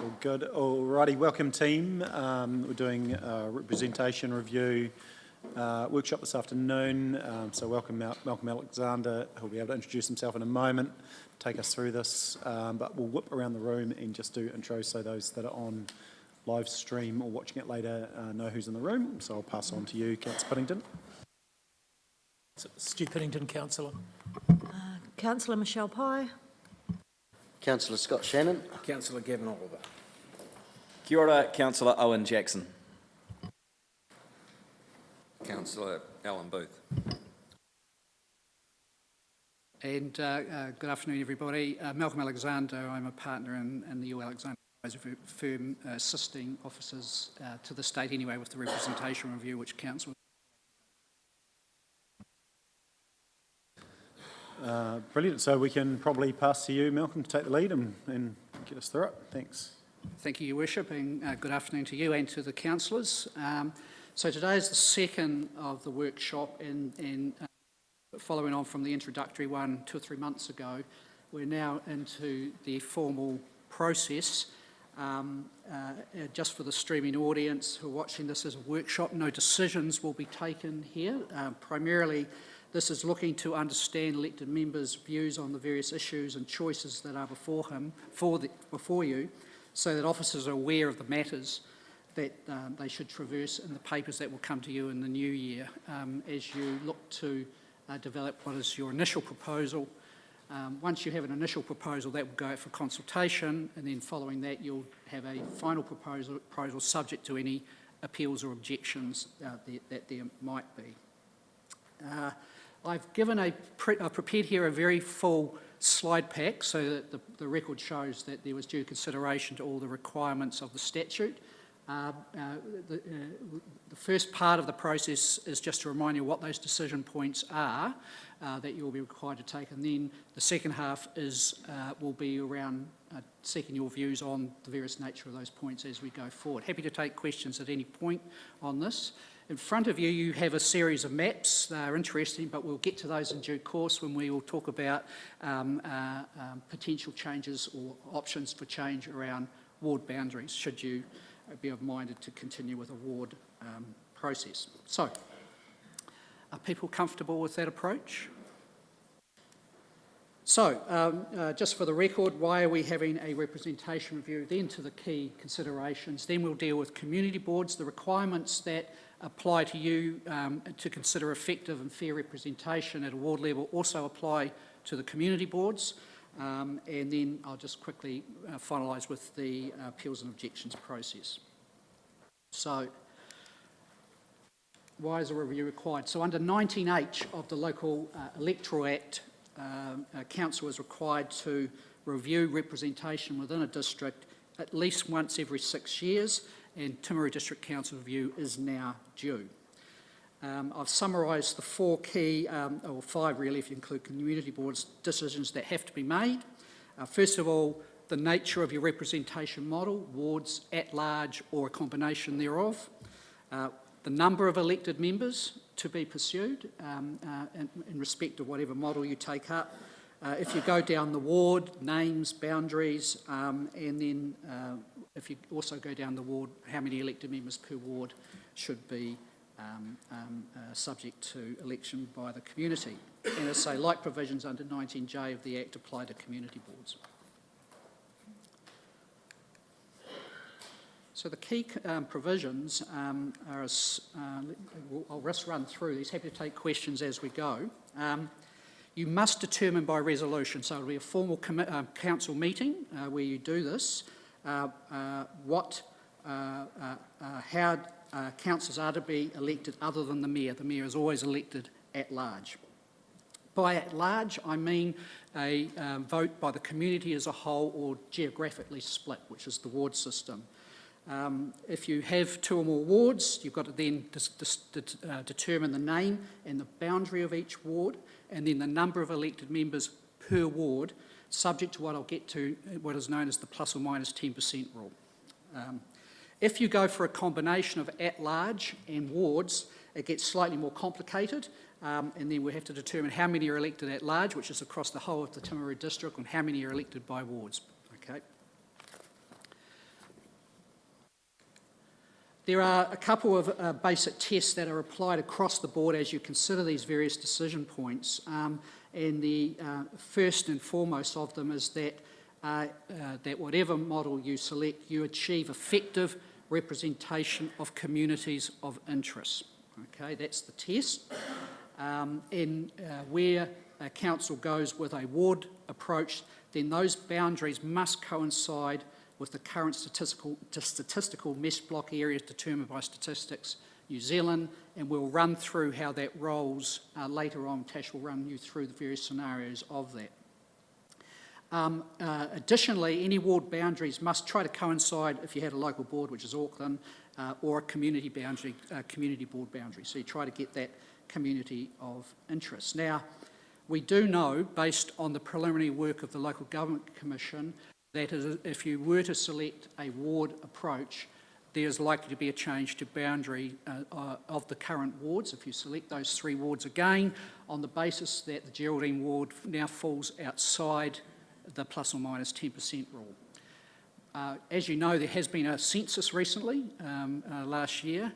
All good. Alrighty, welcome team. We're doing a representation review workshop this afternoon. So welcome Malcolm Alexander, who'll be able to introduce himself in a moment, take us through this. But we'll whip around the room and just do intros so those that are on live stream or watching it later know who's in the room. So I'll pass on to you, Councillor Piddington. Stu Piddington, Councillor. Councillor Michelle Pye. Councillor Scott Shannon. Councillor Gavin Oliver. Kia ora, Councillor Owen Jackson. Councillor Alan Booth. And good afternoon, everybody. Malcolm Alexander. I'm a partner in the U. Alexander Advisory firm, assisting officers to the state anyway with the representation review, which Council. Brilliant. So we can probably pass to you, Malcolm, to take the lead and get us through it. Thanks. Thank you, Your Worship, and good afternoon to you and to the councillors. So today is the second of the workshop, and following on from the introductory one 2 or 3 months ago, we're now into the formal process. Just for the streaming audience who are watching this as a workshop, no decisions will be taken here. Primarily, this is looking to understand elected members' views on the various issues and choices that are before you, so that officers are aware of the matters that they should traverse in the papers that will come to you in the new year. As you look to develop what is your initial proposal, once you have an initial proposal, that will go out for consultation, and then following that you'll have a final proposal subject to any appeals or objections that there might be. I've prepared here a very full slide pack so that the record shows that there was due consideration to all the requirements of the statute. The first part of the process is just to remind you what those decision points are that you'll be required to take, and then the second half will be around seeking your views on the various nature of those points as we go forward. Happy to take questions at any point on this. In front of you, you have a series of maps. They're interesting, but we'll get to those in due course when we will talk about potential changes or options for change around ward boundaries, should you be minded to continue with a ward process. So, are people comfortable with that approach? So, just for the record, why are we having a representation review? Then to the key considerations. Then we'll deal with community boards, the requirements that apply to you to consider effective and fair representation at a ward level also apply to the community boards. And then I'll just quickly finalise with the appeals and objections process. So, why is a review required? So under 19H of the Local Electoral Act, council is required to review representation within a district at least once every 6 years, and Timaru District Council review is now due. I've summarised the 4 key, or 5 really if you include community boards, decisions that have to be made. First of all, the nature of your representation model, wards at large or a combination thereof. The number of elected members to be pursued in respect of whatever model you take up. If you go down the ward, names, boundaries, and then if you also go down the ward, how many elected members per ward should be subject to election by the community. And as I say, like provisions under 19J of the Act apply to community boards. So the key provisions are, I'll just run through these, happy to take questions as we go. You must determine by resolution, so it'll be a formal council meeting where you do this, how councillors are to be elected other than the mayor. The mayor is always elected at large. By at large, I mean a vote by the community as a whole or geographically split, which is the ward system. If you have 2 or more wards, you've got to then determine the name and the boundary of each ward, and then the number of elected members per ward, subject to what I'll get to, what is known as the plus or minus 10% rule. If you go for a combination of at-large and wards, it gets slightly more complicated, and then we have to determine how many are elected at-large, which is across the whole of the Timaru district, and how many are elected by wards. Okay. There are a couple of basic tests that are applied across the board as you consider these various decision points. And the first and foremost of them is that whatever model you select, you achieve effective representation of communities of interest. Okay, that's the test. And where a council goes with a ward approach, then those boundaries must coincide with the current statistical mesh block areas determined by Statistics New Zealand, and we'll run through how that rolls later on. Tash will run you through the various scenarios of that. Additionally, any ward boundaries must try to coincide if you had a local board, which is Auckland, or a community boundary, community board boundary. So you try to get that community of interest. Now, we do know, based on the preliminary work of the Local Government Commission, that if you were to select a ward approach, there's likely to be a change to boundary of the current wards. If you select those 3 wards again, on the basis that the Geraldine ward now falls outside the plus or minus 10% rule. As you know, there has been a census recently, last year.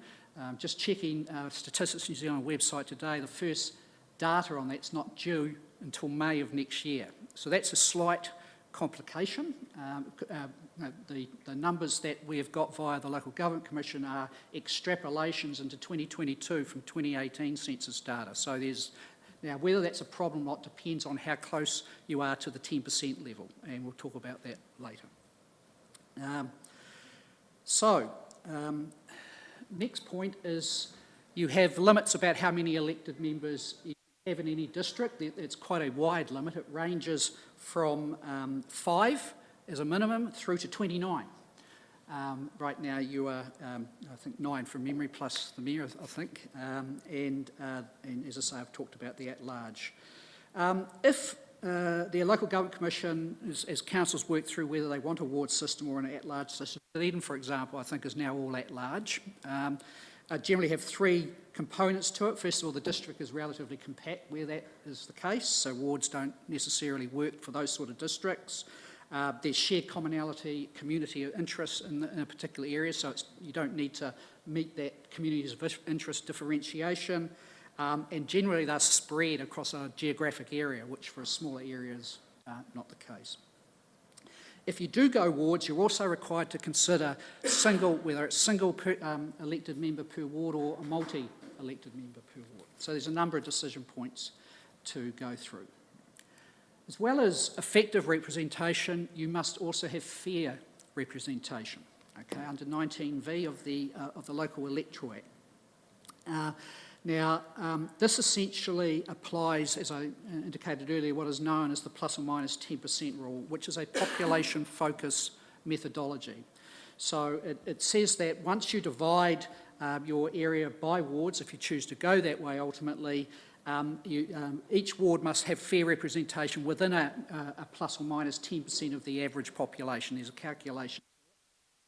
Just checking Statistics New Zealand website today, the first data on that's not due until May of next year. So that's a slight complication. The numbers that we have got via the Local Government Commission are extrapolations into 2022 from 2018 census data. So now whether that's a problem or not depends on how close you are to the 10% level, and we'll talk about that later. Next point is you have limits about how many elected members you have in any district. It's quite a wide limit. It ranges from 5 as a minimum through to 29. Right now you are, I think, 9 from memory plus the mayor, I think. And as I say, I've talked about the at-large. If the Local Government Commission, as councils work through whether they want a ward system or an at-large system, Dunedin, for example, I think is now all at-large. Generally have 3 components to it. First of all, the district is relatively compact where that is the case, so wards don't necessarily work for those sort of districts. There's shared commonality, community of interest in a particular area, so you don't need to meet that communities of interest differentiation. And generally they're spread across a geographic area, which for a smaller area is not the case. If you do go wards, you're also required to consider whether it's single elected member per ward or a multi-elected member per ward. So there's a number of decision points to go through. As well as effective representation, you must also have fair representation, okay, under 19V of the Local Electoral Act. This essentially applies, as I indicated earlier, what is known as the plus or minus 10% rule, which is a population focus methodology. So it says that once you divide your area by wards, if you choose to go that way ultimately, each ward must have fair representation within a plus or minus 10% of the average population. There's a calculation.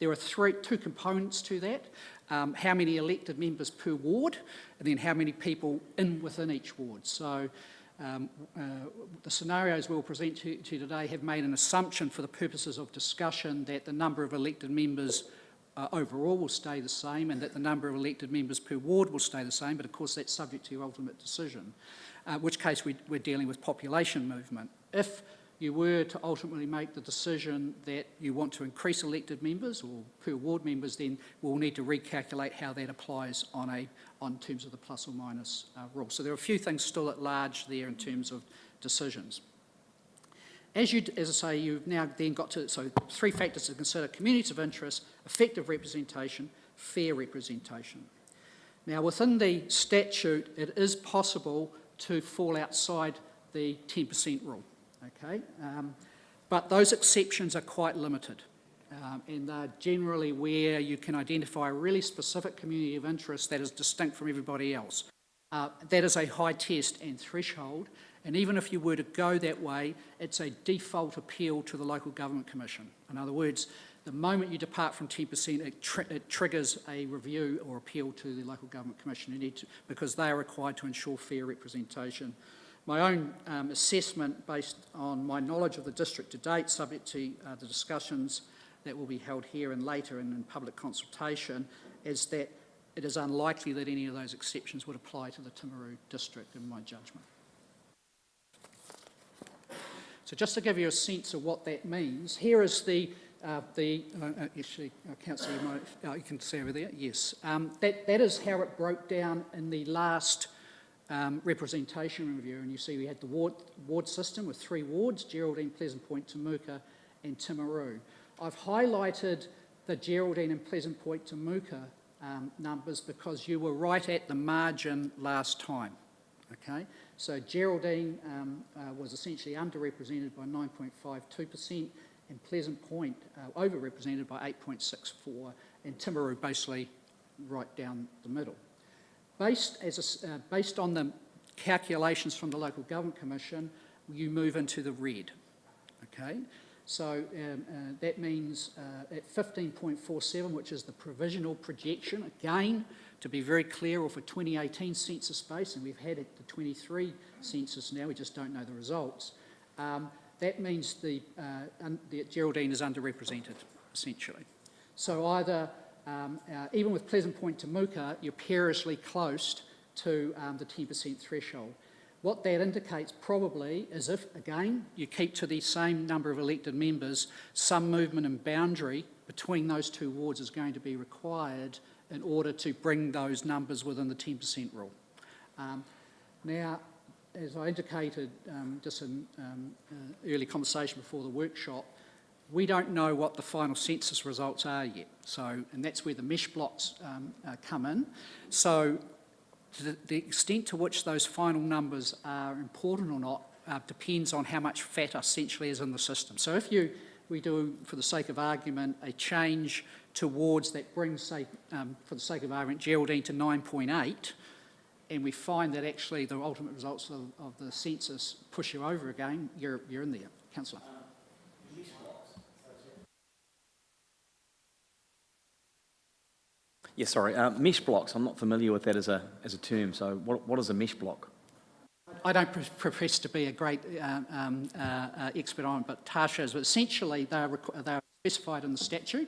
There are two components to that. How many elected members per ward, and then how many people within each ward. So the scenarios we'll present to you today have made an assumption for the purposes of discussion that the number of elected members overall will stay the same and that the number of elected members per ward will stay the same, but of course that's subject to your ultimate decision, in which case we're dealing with population movement. If you were to ultimately make the decision that you want to increase elected members or per ward members, then we'll need to recalculate how that applies on terms of the plus or minus rule. So there are a few things still at large there in terms of decisions. As I say, you've now then got to, so 3 factors to consider: communities of interest, effective representation, fair representation. Now within the statute, it is possible to fall outside the 10% rule. Okay, but those exceptions are quite limited, and they're generally where you can identify a really specific community of interest that is distinct from everybody else. That is a high test and threshold, and even if you were to go that way, it's a default appeal to the Local Government Commission. In other words, the moment you depart from 10%, it triggers a review or appeal to the Local Government Commission, because they are required to ensure fair representation. My own assessment, based on my knowledge of the district to date, subject to the discussions that will be held here and later and in public consultation, as that it is unlikely that any of those exceptions would apply to the Timaru district, in my judgment. So just to give you a sense of what that means, here is actually, Councillor, you can see over there, yes. That is how it broke down in the last representation review, and you see we had the ward system with 3 wards, Geraldine, Pleasant Point, Temuka and Timaru. I've highlighted the Geraldine and Pleasant Point, Temuka numbers because you were right at the margin last time, okay? So Geraldine was essentially underrepresented by 9.52%, and Pleasant Point overrepresented by 8.64%, and Timaru basically right down the middle. Based on the calculations from the Local Government Commission, you move into the red, okay? So that means at 15.47, which is the provisional projection, again, to be very clear, or for 2018 census base, and we've had it the 23 census now, we just don't know the results, that means the Geraldine is underrepresented, essentially. So either, even with Pleasant Point to Temuka, you're perilously close to the 10% threshold. What that indicates probably is if, again, you keep to the same number of elected members, some movement and boundary between those 2 wards is going to be required in order to bring those numbers within the 10% rule. Now, as I indicated just in early conversation before the workshop, we don't know what the final census results are yet. So, and that's where the mesh blocks come in. So, to the extent to which those final numbers are important or not depends on how much fat essentially is in the system. So if we do, for the sake of argument, a change towards that brings, say, for the sake of argument, Geraldine to 9.8, and we find that actually the ultimate results of the census push you over again, you're in there. Councillor. Yeah, sorry, mesh blocks, I'm not familiar with that as a term, so what is a mesh block? I don't profess to be a great expert on it, but Tasha is. But essentially, they are specified in the statute.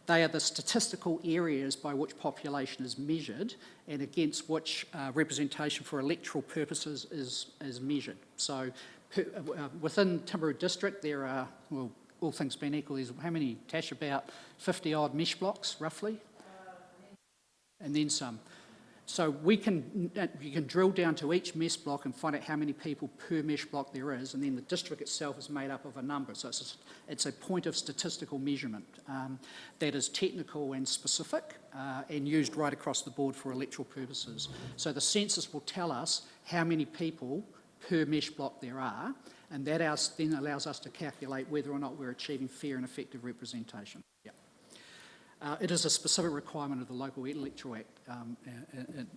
They are the statistical areas by which population is measured and against which representation for electoral purposes is measured. So within Timaru District, there are, well, all things being equal, there's how many, Tash? About 50-odd mesh blocks, roughly? And then some. So you can drill down to each mesh block and find out how many people per mesh block there is, and then the district itself is made up of a number. So it's a point of statistical measurement that is technical and specific and used right across the board for electoral purposes. So the census will tell us how many people per mesh block there are, and that then allows us to calculate whether or not we're achieving fair and effective representation. Yeah. It is a specific requirement of the Local Electoral Act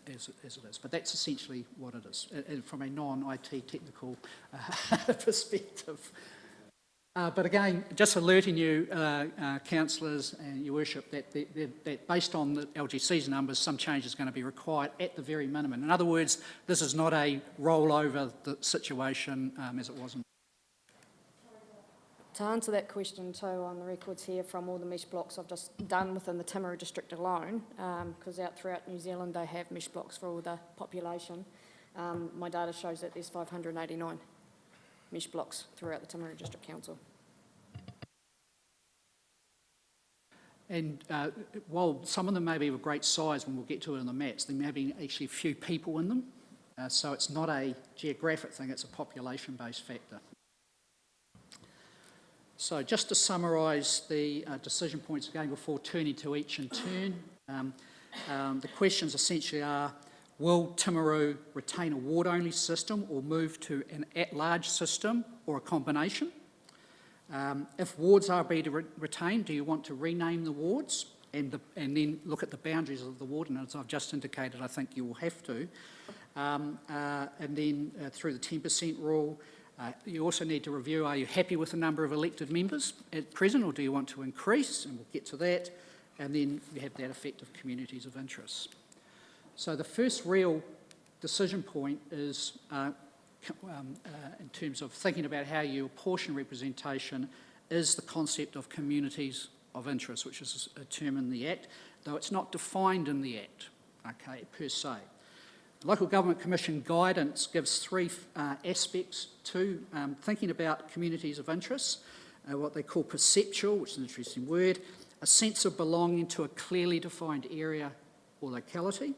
as it is, but that's essentially what it is, from a non-IT technical perspective. But again, just alerting you, councillors and your worship, that based on the LGC's numbers, some change is going to be required at the very minimum. In other words, this is not a rollover the situation as it was in. To answer that question, so on the records here from all the mesh blocks I've just done within the Timaru district alone, because out throughout New Zealand they have mesh blocks for all the population, my data shows that there's 589 mesh blocks throughout the Timaru District Council. And while some of them may be of great size when we'll get to it in the maps, there may be actually few people in them, so it's not a geographic thing, it's a population-based factor. So just to summarise the decision points again before turning to each in turn, the questions essentially are, will Timaru retain a ward-only system or move to an at-large system or a combination? If wards are to be retained, do you want to rename the wards and then look at the boundaries of the ward? And as I've just indicated, I think you will have to. And then through the 10% rule, you also need to review, are you happy with the number of elected members at present, or do you want to increase? And we'll get to that. And then you have that effect of communities of interest. So the first real decision point is, in terms of thinking about how you apportion representation, is the concept of communities of interest, which is a term in the Act. though it's not defined in the Act, okay, per se. Local Government Commission guidance gives three aspects to thinking about communities of interest, what they call perceptual, which is an interesting word, a sense of belonging to a clearly defined area or locality.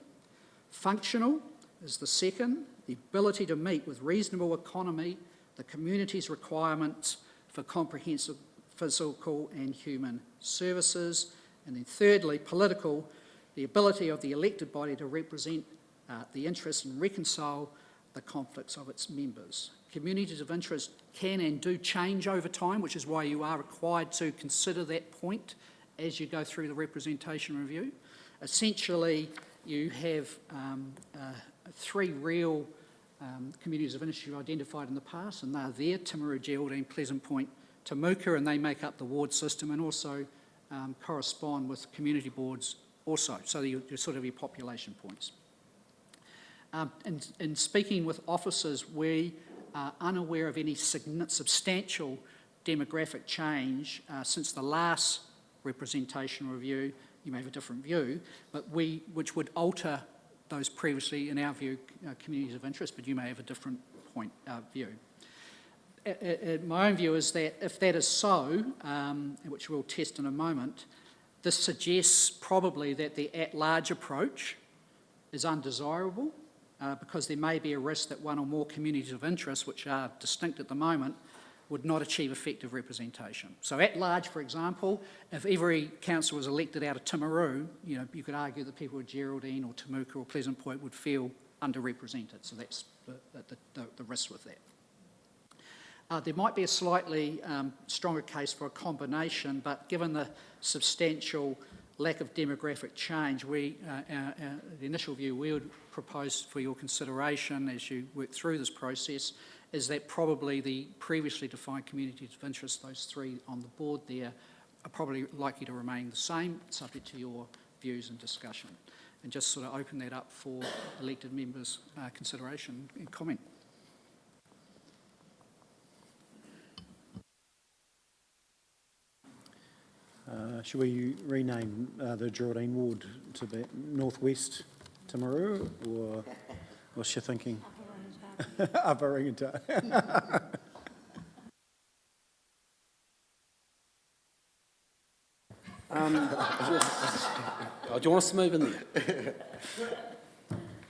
Functional is the second, the ability to meet with reasonable economy the community's requirements for comprehensive physical and human services. And then thirdly, political, the ability of the elected body to represent the interests and reconcile the conflicts of its members. Communities of interest can and do change over time, which is why you are required to consider that point as you go through the representation review. Essentially, you have three real communities of interest you've identified in the past, and they're there: Timaru, Geraldine, Pleasant Point, Temuka, and they make up the ward system and also correspond with community boards also, so you're sort of your population points. In speaking with officers, we are unaware of any substantial demographic change since the last representation review. You may have a different view, but which would alter those previously, in our view, communities of interest, but you may have a different view. My own view is that if that is so, which we'll test in a moment, this suggests probably that the at-large approach is undesirable because there may be a risk that one or more communities of interest, which are distinct at the moment, would not achieve effective representation. So at large, for example, if every council was elected out of Timaru, you could argue that people of Geraldine or Temuka or Pleasant Point would feel underrepresented. So that's the risk with that. There might be a slightly stronger case for a combination, but given the substantial lack of demographic change, the initial view we would propose for your consideration as you work through this process is that probably the previously defined communities of interest, those three on the board there, are probably likely to remain the same, subject to your views and discussion. And just sort of open that up for elected members' consideration and comment. Should we rename the Geraldine ward to be North West Timaru, or what's your thinking? Upper Ringata. Do you want us to move in there?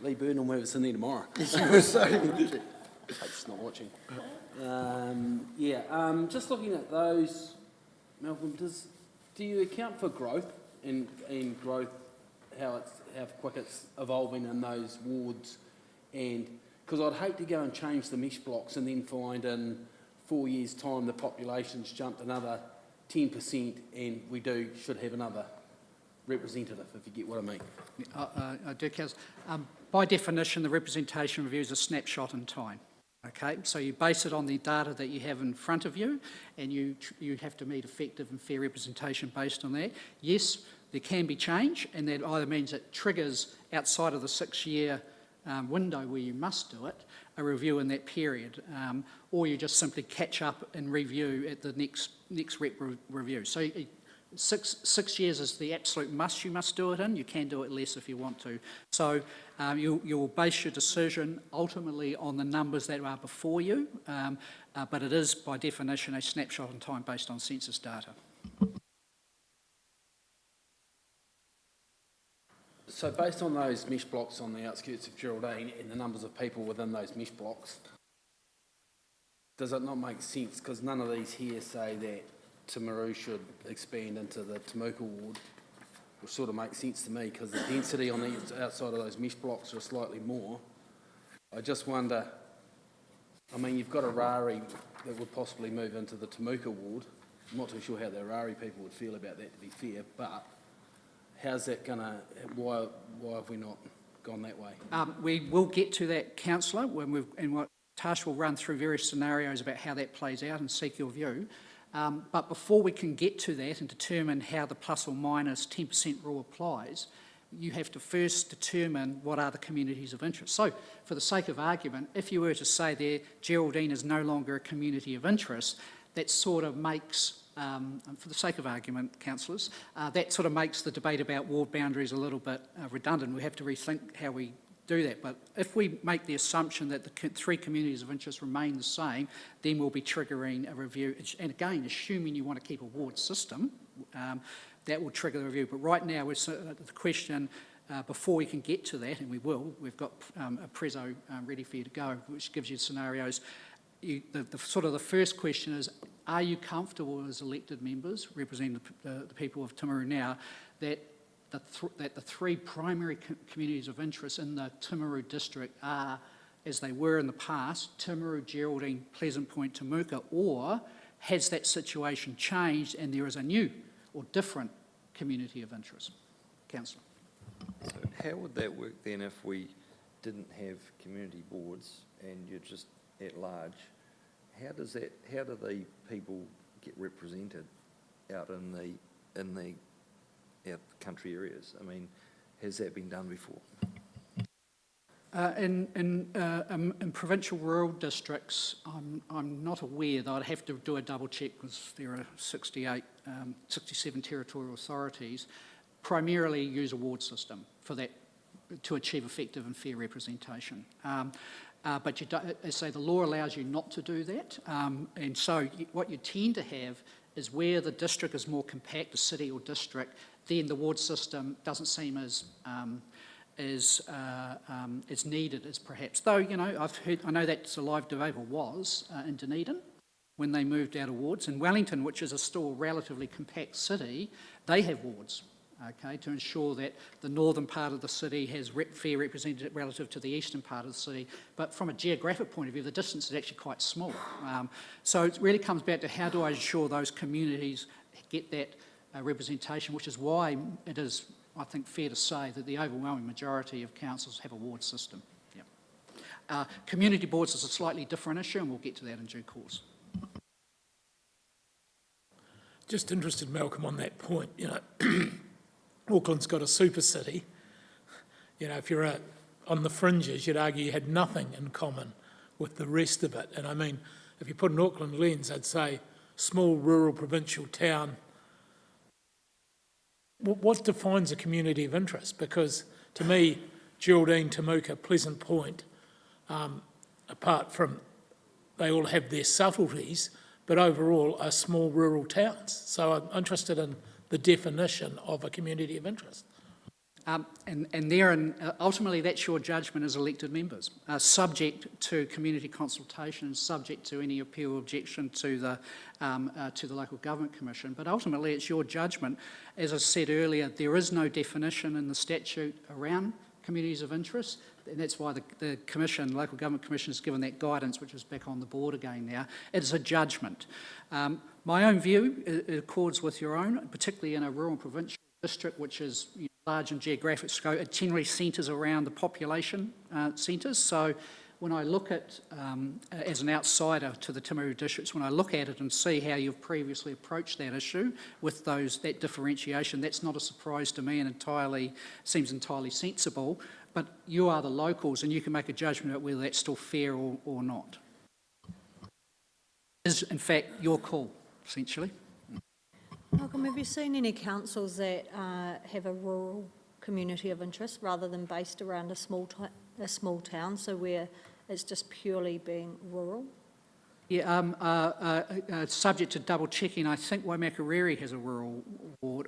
Lee Byrne will move us in there tomorrow. Hope's not watching. Just looking at those, Malcolm, do you account for growth and growth, how quick it's evolving in those wards? And because I'd hate to go and change the mesh blocks and then find in 4 years' time the population's jumped another 10% and we should have another representative, if you get what I mean. I do, Kaz. By definition, the representation review is a snapshot in time. Okay, so you base it on the data that you have in front of you, and you have to meet effective and fair representation based on that. Yes, there can be change, and that either means it triggers outside of the 6-year window where you must do it, a review in that period, or you just simply catch up and review at the next review. So 6 years is the absolute must you must do it in. You can do it less if you want to. So you'll base your decision ultimately on the numbers that are before you, but it is by definition a snapshot in time based on census data. So based on those mesh blocks on the outskirts of Geraldine and the numbers of people within those mesh blocks, does it not make sense? Because none of these here say that Timaru should expand into the Temuka ward, which sort of makes sense to me because the density on the outside of those mesh blocks are slightly more. I just wonder, I mean, you've got a Rari that would possibly move into the Temuka ward. I'm not too sure how the Rari people would feel about that, to be fair, but how's that going to, why have we not gone that way? We will get to that, councillor, and what Tash will run through various scenarios about how that plays out and seek your view. But before we can get to that and determine how the plus or minus 10% rule applies, you have to first determine what are the communities of interest. So, for the sake of argument, if you were to say there Geraldine is no longer a community of interest, that sort of makes for the sake of argument, councillors, that sort of makes the debate about ward boundaries a little bit redundant. We have to rethink how we do that. But if we make the assumption that the three communities of interest remain the same, then we'll be triggering a review. And again, assuming you want to keep a ward system, that will trigger the review. But right now, the question, before we can get to that, and we will, we've got a prezzo ready for you to go, which gives you scenarios. The first question is, are you comfortable as elected members representing the people of Timaru now that the three primary communities of interest in the Timaru district are, as they were in the past, Timaru, Geraldine, Pleasant Point, Temuka, or has that situation changed and there is a new or different community of interest? Councillor. So how would that work then if we didn't have community boards and you're just at large? How do the people get represented out in the country areas? I mean, has that been done before? In provincial rural districts, I'm not aware, though I'd have to do a double check because there are 67 territorial authorities, primarily use a ward system for that, to achieve effective and fair representation. But you don't, as I say, the law allows you not to do that, and so what you tend to have is where the district is more compact, a city or district, then the ward system doesn't seem as needed as perhaps. Though, you know, I know that's a live debate, or was, in Dunedin, when they moved out of wards. In Wellington, which is still a relatively compact city, they have wards, okay, to ensure that the northern part of the city has fair representation relative to the eastern part of the city. But from a geographic point of view, the distance is actually quite small. So it really comes back to how do I ensure those communities get that representation, which is why it is, I think, fair to say that the overwhelming majority of councils have a ward system. Yeah. Community boards is a slightly different issue, and we'll get to that in due course. Just interested, Malcolm, on that point. You know, Auckland's got a super city. You know, if you're on the fringes, you'd argue you had nothing in common with the rest of it. And I mean, if you put an Auckland lens, I'd say small rural provincial town. What defines a community of interest? Because to me, Geraldine, Temuka, Pleasant Point, apart from they all have their subtleties, but overall are small rural towns. So I'm interested in the definition of a community of interest. And ultimately that's your judgment as elected members, subject to community consultation, subject to any appeal or objection to the Local Government Commission. But ultimately it's your judgment. As I said earlier, there is no definition in the statute around communities of interest, and that's why the Commission, Local Government Commission, has given that guidance, which is back on the board again now. It is a judgment. My own view, it accords with your own, particularly in a rural and provincial district, which is large in geographic scope. It generally centres around the population centres. So when I look at, as an outsider to the Timaru districts, when I look at it and see how you've previously approached that issue with that differentiation, that's not a surprise to me and seems entirely sensible. But you are the locals and you can make a judgment about whether that's still fair or not. It is, in fact, your call, essentially. Malcolm, have you seen any councils that have a rural community of interest rather than based around a small town, so where it's just purely being rural? Yeah, subject to double checking, I think Waimakariri has a rural ward,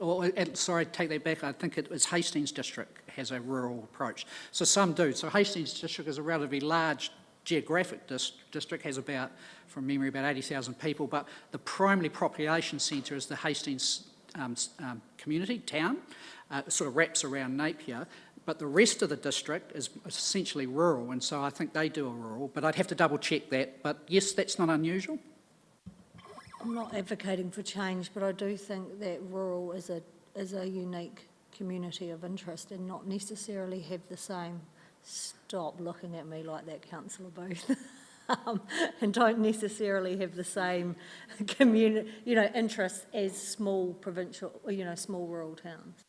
sorry, take that back, I think it was Hastings District has a rural approach. So some do. So Hastings District is a relatively large geographic district, has about, from memory, about 80,000 people, but the primary population centre is the Hastings community, town. It sort of wraps around Napier, but the rest of the district is essentially rural, and so I think they do a rural, but I'd have to double check that, but yes, that's not unusual. I'm not advocating for change, but I do think that rural is a unique community of interest and not necessarily have the same. Stop looking at me like that, Councillor Booth. And don't necessarily have the same community, interests as small provincial, small rural towns.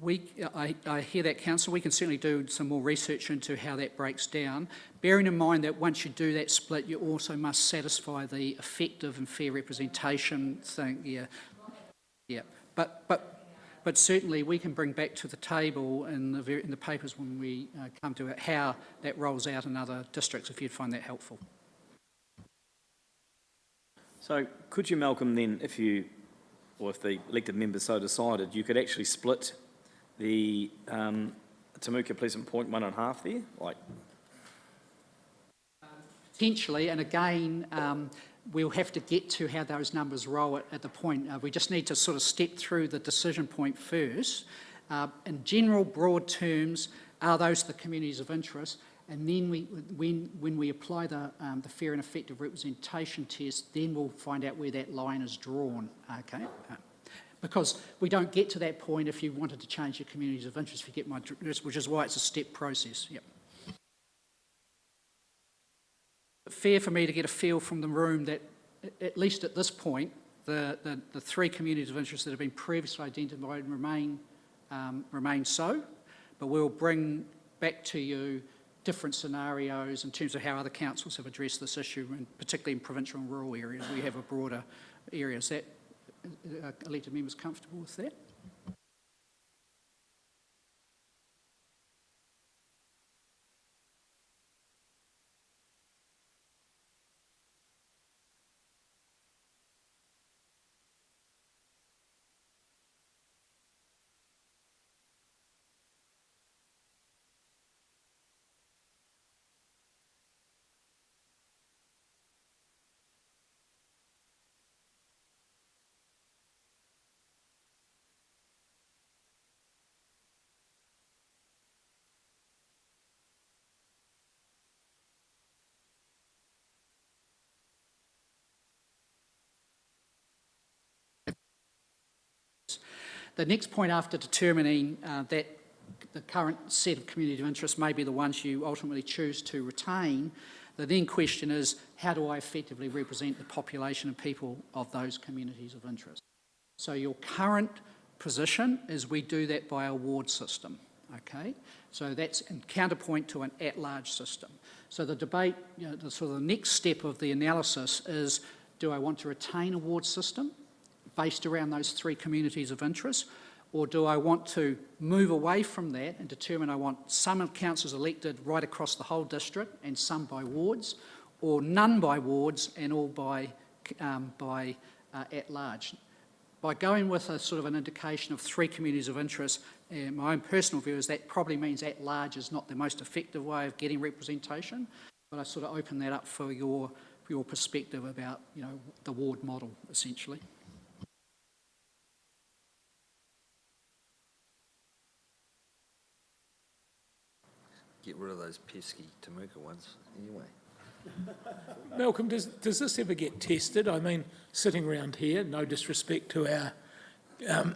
I hear that, Councillor. We can certainly do some more research into how that breaks down, bearing in mind that once you do that split, you also must satisfy the effective and fair representation thing. Yeah. But certainly we can bring back to the table in the papers when we come to it how that rolls out in other districts, if you'd find that helpful. So could you, Malcolm, then, if the elected members so decided, you could actually split the Temuka Pleasant Point 1.5 there? Potentially, and again, we'll have to get to how those numbers roll at the point. We just need to sort of step through the decision point first. In general, broad terms, are those the communities of interest? And then when we apply the fair and effective representation test, then we'll find out where that line is drawn, okay? Because we don't get to that point if you wanted to change your communities of interest, if you get my drift, which is why it's a step process, yep. Fair for me to get a feel from the room that, at least at this point, the three communities of interest that have been previously identified remain so, but we'll bring back to you different scenarios in terms of how other councils have addressed this issue, and particularly in provincial and rural areas. We have a broader area. Is that elected members comfortable with that? The next point after determining that the current set of community of interest may be the ones you ultimately choose to retain, the then question is, how do I effectively represent the population and people of those communities of interest? So your current position is we do that by a ward system, okay? So that's in counterpoint to an at-large system. So the debate, the sort of the next step of the analysis is, do I want to retain a ward system based around those three communities of interest, or do I want to move away from that and determine I want some councillors elected right across the whole district and some by wards, or none by wards and all by at large? By going with a sort of an indication of three communities of interest, my own personal view is that probably means at large is not the most effective way of getting representation, but I sort of open that up for your perspective about, the ward model, essentially. Get rid of those pesky Temuka ones, anyway. Malcolm, does this ever get tested? I mean, sitting around here, no disrespect to our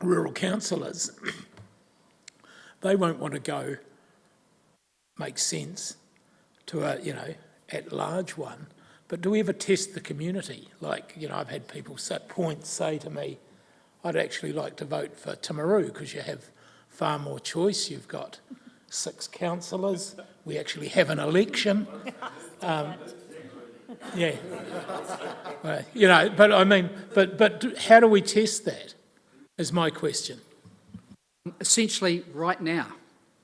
rural councillors, they won't want to go make sense to a, at-large one. But do we ever test the community? Like, I've had people say to me, I'd actually like to vote for Timaru because you have far more choice. You've got 6 councillors. We actually have an election. Yeah. But I mean, but how do we test that, is my question. Essentially, right now,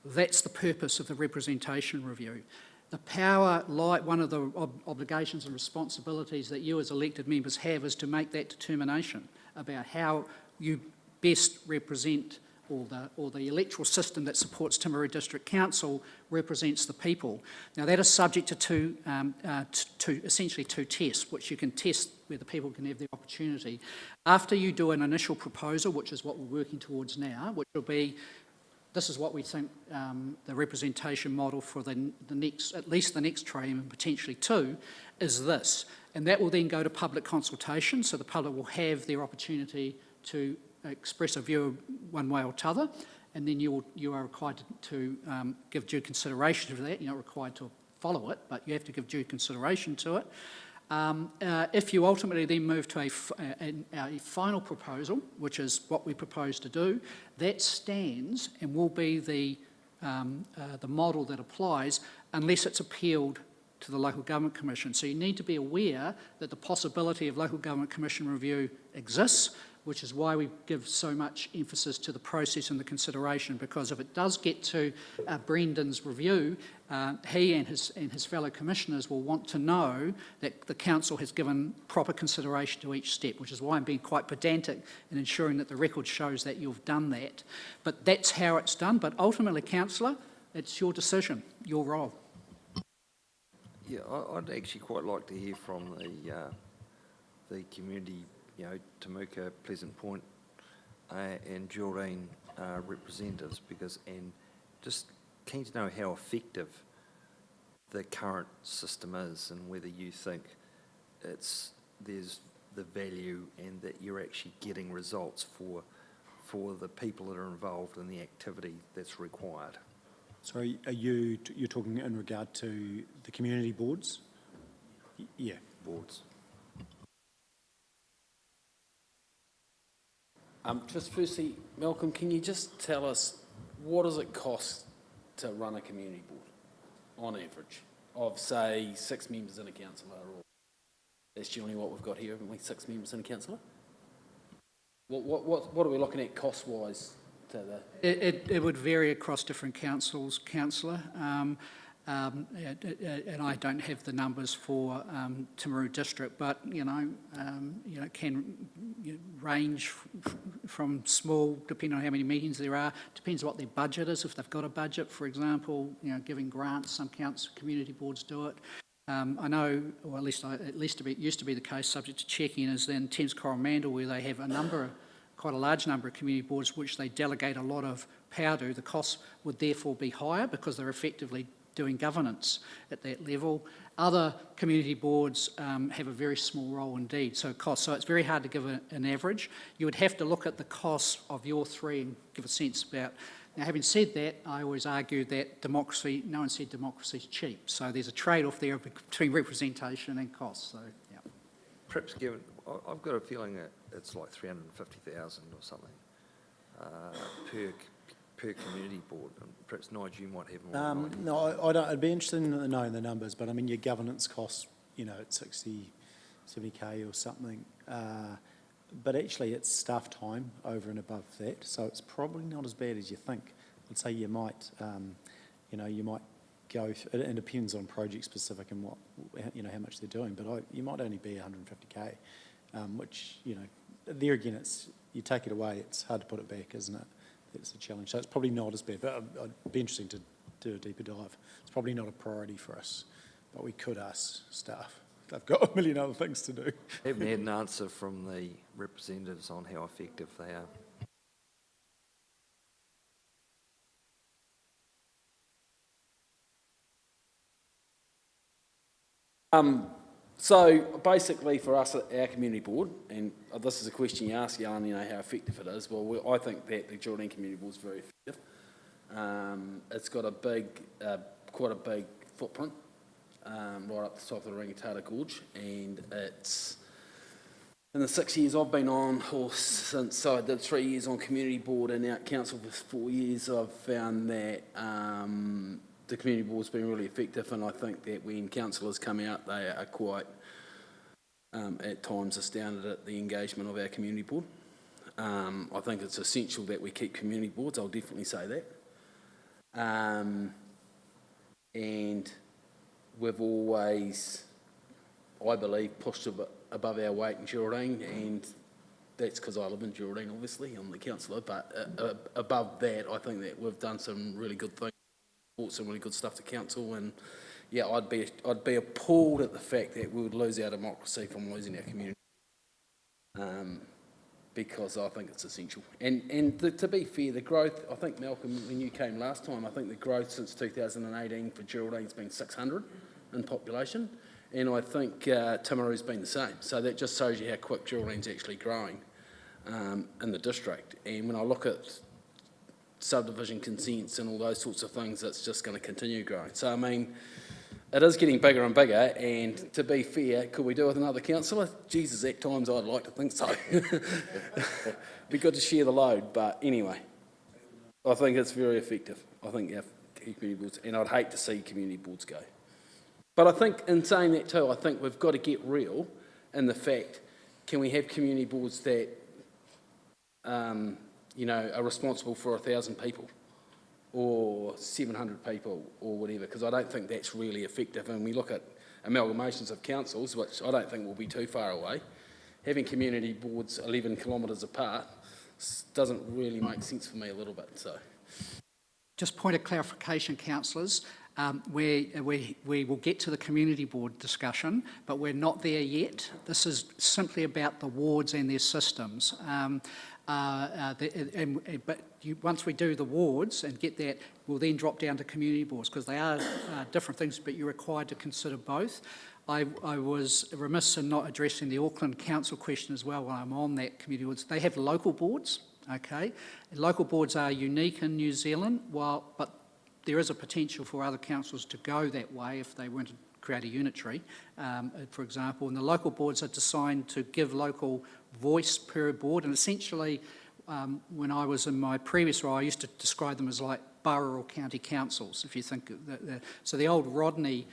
that's the purpose of the representation review. The power, one of the obligations and responsibilities that you as elected members have is to make that determination about how you best represent, or the electoral system that supports Timaru District Council represents the people. Now that is subject to essentially two tests, which you can test where the people can have the opportunity. After you do an initial proposal, which is what we're working towards now, which will be, this is what we think the representation model for the next, at least the next trim and potentially 2, is this. And that will then go to public consultation, so the public will have their opportunity to express a view one way or t'other, and then you are required to give due consideration to that. You're not required to follow it, but you have to give due consideration to it. If you ultimately then move to a final proposal, which is what we propose to do, that stands and will be the model that applies unless it's appealed to the Local Government Commission. So you need to be aware that the possibility of Local Government Commission review exists, which is why we give so much emphasis to the process and the consideration, because if it does get to Brendan's review, he and his fellow commissioners will want to know that the council has given proper consideration to each step, which is why I'm being quite pedantic in ensuring that the record shows that you've done that. But that's how it's done. But ultimately, councillor, it's your decision, your role. Yeah, I'd actually quite like to hear from the community, Temuka, Pleasant Point, and Geraldine representatives, and just keen to know how effective the current system is, and whether you think there's the value and that you're actually getting results for the people that are involved in the activity that's required. Sorry, you're talking in regard to the community boards? Yeah. Boards. Just firstly, Malcolm, can you just tell us what does it cost to run a community board, on average, of say 6 members and a councillor? Or that's generally what we've got here, haven't we? 6 members and a councillor. What are we looking at cost-wise to the? It would vary across different councils, councillor. And I don't have the numbers for Timaru District, but it can range from small, depending on how many meetings there are. Depends what their budget is. If they've got a budget, for example, giving grants, some community boards do it. I know, or at least it used to be the case, subject to checking, is in Thames Coromandel, where they have quite a large number of community boards which they delegate a lot of power to. The costs would therefore be higher because they're effectively doing governance at that level. Other community boards have a very small role indeed, so it's very hard to give an average. You would have to look at the costs of your three and give a sense about. Now, having said that, I always argue that democracy, no one said democracy is cheap, so there's a trade-off there between representation and cost. So, yeah. Perhaps given, I've got a feeling that it's like 350,000 or something per community board. And perhaps Nigel, you might have more. No, I don't. I'd be interested in knowing the numbers, but I mean your governance costs, at 60, 70k or something. But actually, it's staff time over and above that, so it's probably not as bad as you think. I'd say you might, you might go. It depends on project specific and how much they're doing. But you might only be 150k, which there again, you take it away, it's hard to put it back, isn't it? That's a challenge. So it's probably not as bad. But I'd be interesting to do a deeper dive. It's probably not a priority for us, but we could ask staff. They've got a million other things to do. I haven't had an answer from the representatives on how effective they are. So basically for us at our community board, and this is a question you ask, Alan, how effective it is. Well, I think that the Geraldine Community Board is very effective. It's got quite a big footprint, right up the top of the Rangatata Gorge, and it's, in the 6 years I've been on, or since I did 3 years on community board and out council for 4 years, I've found that the community board's been really effective, and I think that when councillors come out, they are quite, at times, astounded at the engagement of our community board. I think it's essential that we keep community boards, I'll definitely say that. And we've always, I believe, pushed a bit above our weight in Geraldine, and that's because I live in Geraldine, obviously, I'm the councillor, but above that, I think that we've done some really good things. Brought some really good stuff to council, and yeah, I'd be appalled at the fact that we would lose our democracy from losing our community, because I think it's essential. And to be fair, the growth, I think, Malcolm, when you came last time, I think the growth since 2018 for Geraldine's been 600 in population, and I think Timaru's been the same. So that just shows you how quick Geraldine's actually growing in the district. And when I look at subdivision consents and all those sorts of things, that's just going to continue growing. So I mean, it is getting bigger and bigger, and to be fair, could we do with another councillor? Jesus, at times I'd like to think so. Be good to share the load, but anyway, I think it's very effective. I think our community boards, and I'd hate to see community boards go. But I think in saying that too, I think we've got to get real in the fact, can we have community boards that, are responsible for 1,000 people or 700 people or whatever, because I don't think that's really effective. And we look at amalgamations of councils, which I don't think will be too far away. Having community boards 11 kilometres apart doesn't really make sense for me a little bit, so. Just point of clarification, councillors, we will get to the community board discussion, but we're not there yet. This is simply about the wards and their systems. Once we do the wards and get that, we'll then drop down to community boards, because they are different things, but you're required to consider both. I was remiss in not addressing the Auckland Council question as well while I'm on that community boards. They have local boards, okay? And local boards are unique in New Zealand, but there is a potential for other councils to go that way if they want to create a unitary, for example. And the local boards are designed to give local voice per board. And essentially, when I was in my previous role, I used to describe them as like borough or county councils, if you think of that. So the old Rodney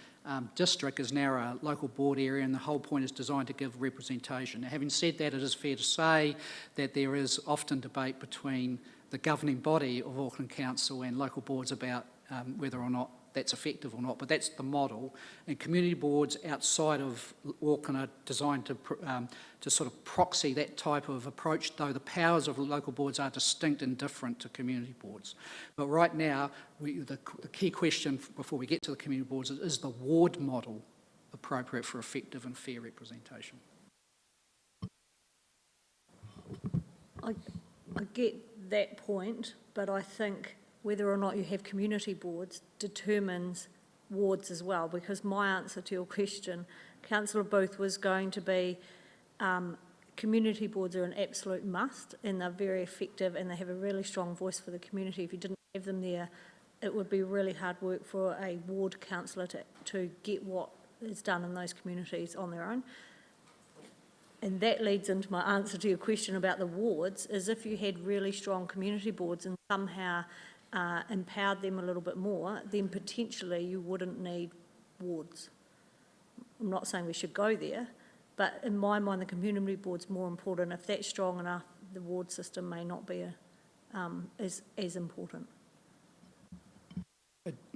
district is now a local board area, and the whole point is designed to give representation. Now, having said that, it is fair to say that there is often debate between the governing body of Auckland Council and local boards about whether or not that's effective or not, but that's the model. And community boards outside of Auckland are designed to sort of proxy that type of approach, though the powers of local boards are distinct and different to community boards. But right now, the key question before we get to the community boards is the ward model appropriate for effective and fair representation? I get that point, but I think whether or not you have community boards determines wards as well, because my answer to your question, Councillor Booth, was going to be community boards are an absolute must, and they're very effective and they have a really strong voice for the community. If you didn't have them there, it would be really hard work for a ward councillor to get what is done in those communities on their own. And that leads into my answer to your question about the wards, is if you had really strong community boards and somehow empowered them a little bit more, then potentially you wouldn't need wards. I'm not saying we should go there, but in my mind the community board's more important. If that's strong enough, the ward system may not be as important.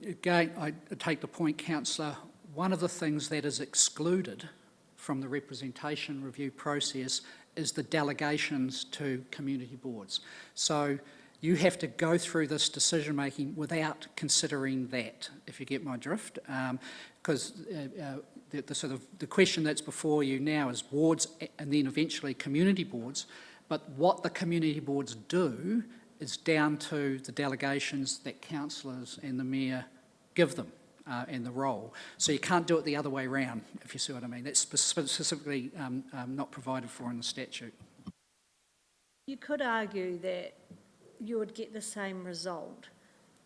Again, I take the point, Councillor. One of the things that is excluded from the representation review process is the delegations to community boards. So you have to go through this decision-making without considering that, if you get my drift, because the question that's before you now is wards and then eventually community boards, but what the community boards do is down to the delegations that councillors and the mayor give them and the role. So you can't do it the other way around, if you see what I mean. That's specifically not provided for in the statute. You could argue that you would get the same result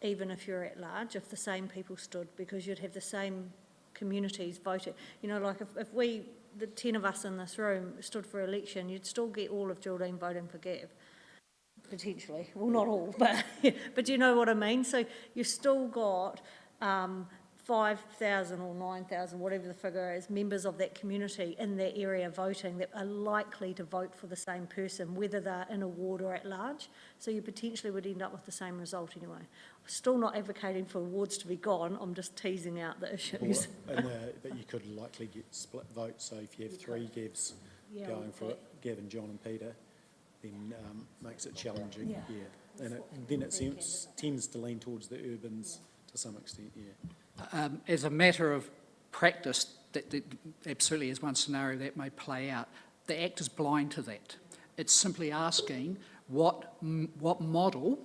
even if you're at large, if the same people stood, because you'd have the same communities voting. You know, like if we, the 10 of us in this room, stood for election, you'd still get all of Geraldine voting for Gav, potentially. Well, not all, but you know what I mean? So you've still got 5,000 or 9,000, whatever the figure is, members of that community in that area voting that are likely to vote for the same person, whether they're in a ward or at large. So you potentially would end up with the same result anyway. I'm still not advocating for wards to be gone, I'm just teasing out the issues. But you could likely get split votes, so if you have three Gavs going for it, Gav and John and Peter, then makes it challenging, yeah. And then it tends to lean towards the urbans to some extent, yeah. As a matter of practice, that absolutely is one scenario that may play out. The Act is blind to that. It's simply asking what model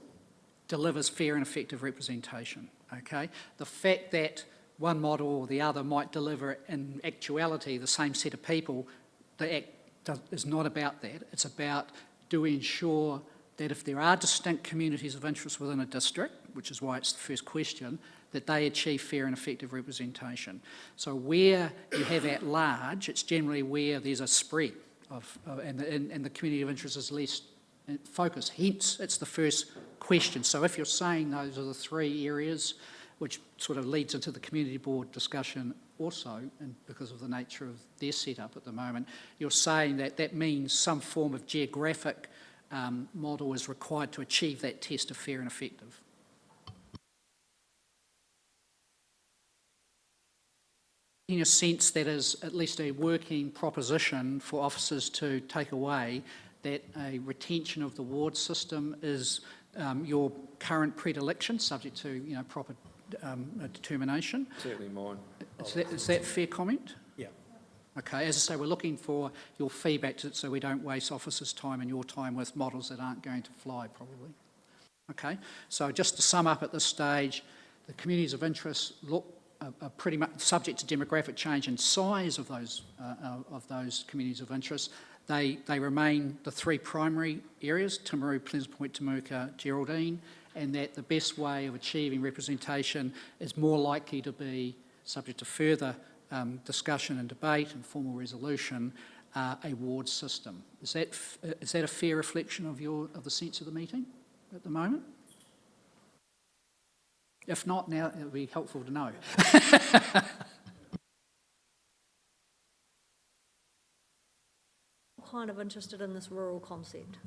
delivers fair and effective representation, okay? The fact that one model or the other might deliver in actuality the same set of people, the Act is not about that. It's about, do we ensure that if there are distinct communities of interest within a district, which is why it's the first question, that they achieve fair and effective representation. So where you have at large, it's generally where there's a spread and the community of interest is least focused. Hence, it's the first question. So if you're saying those are the three areas, which sort of leads into the community board discussion also, and because of the nature of their setup at the moment, you're saying that that means some form of geographic model is required to achieve that test of fair and effective. In a sense, that is at least a working proposition for officers to take away, that a retention of the ward system is your current predilection, subject to proper determination. Certainly mine. Is that fair comment? Yeah. Okay, as I say, we're looking for your feedback so we don't waste officers' time and your time with models that aren't going to fly, probably. Okay, so just to sum up at this stage, the communities of interest are pretty much subject to demographic change and size of those communities of interest. They remain the three primary areas, Timaru, Pleasant Point, Temuka, Geraldine, and that the best way of achieving representation is more likely to be, subject to further discussion and debate and formal resolution, a ward system. Is that a fair reflection of the sense of the meeting at the moment? If not, now it would be helpful to know. Kind of interested in this rural concept.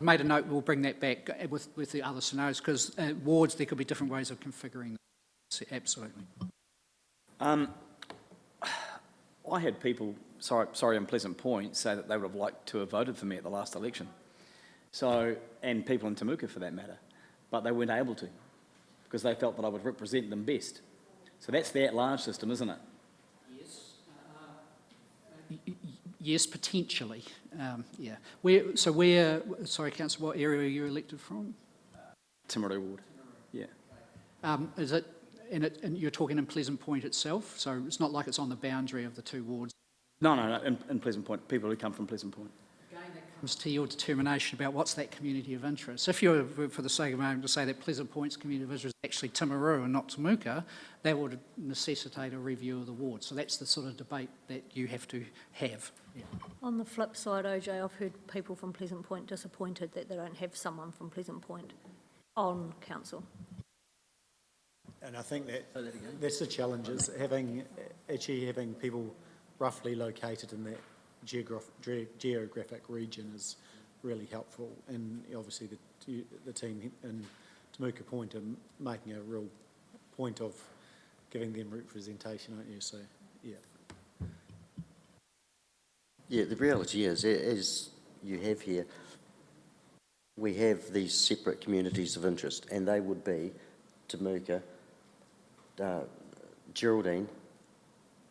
Made a note, we'll bring that back with the other scenarios, because wards, there could be different ways of configuring them. Absolutely. I had people, sorry, in Pleasant Point, say that they would have liked to have voted for me at the last election. So, and people in Temuka for that matter, but they weren't able to, because they felt that I would represent them best. So that's the at-large system, isn't it? Yes, potentially. Yeah. Sorry, Councillor, what area are you elected from? Timaru ward. Yeah. Is it, and you're talking in Pleasant Point itself, so it's not like it's on the boundary of the two wards? No, in Pleasant Point, people who come from Pleasant Point. Again, that comes to your determination about what's that community of interest. If you're, for the sake of a moment, to say that Pleasant Point's community of interest is actually Timaru and not Temuka, that would necessitate a review of the ward. So that's the sort of debate that you have to have. Yeah. On the flip side, OJ, I've heard people from Pleasant Point disappointed that they don't have someone from Pleasant Point on council. And I think that's the challenge, is having people roughly located in that geographic region is really helpful. And obviously the team in Temuka Point are making a real point of giving them representation, aren't you? So, yeah. Yeah, the reality is, as you have here, we have these separate communities of interest, and they would be Temuka, Geraldine,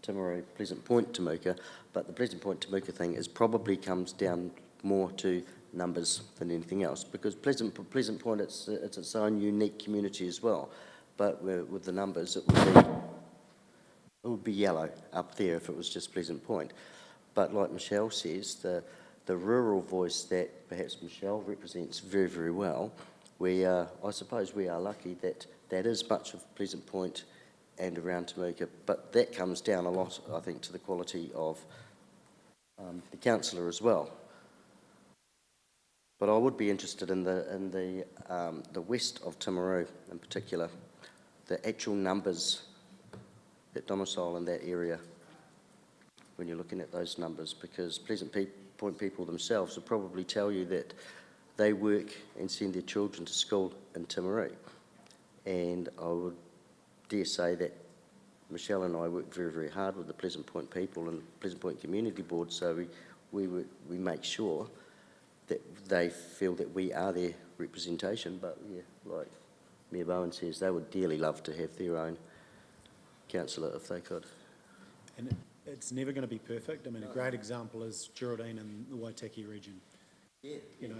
Timaru, Pleasant Point, Temuka, but the Pleasant Point, Temuka thing probably comes down more to numbers than anything else, because Pleasant Point, it's its own unique community as well, but with the numbers, it would be yellow up there if it was just Pleasant Point. But like Michelle says, the rural voice that perhaps Michelle represents very, very well, I suppose we are lucky that that is much of Pleasant Point and around Temuka, but that comes down a lot, I think, to the quality of the councillor as well. But I would be interested in the west of Timaru in particular, the actual numbers that domicile in that area when you're looking at those numbers, because Pleasant Point people themselves will probably tell you that they work and send their children to school in Timaru. And I would dare say that Michelle and I work very, very hard with the Pleasant Point people and Pleasant Point Community Board, so we make sure that they feel that we are their representation. But yeah, like Mayor Bowen says, they would dearly love to have their own councillor if they could. And it's never going to be perfect. I mean, a great example is Geraldine and the Waitaki region. Yeah. You know,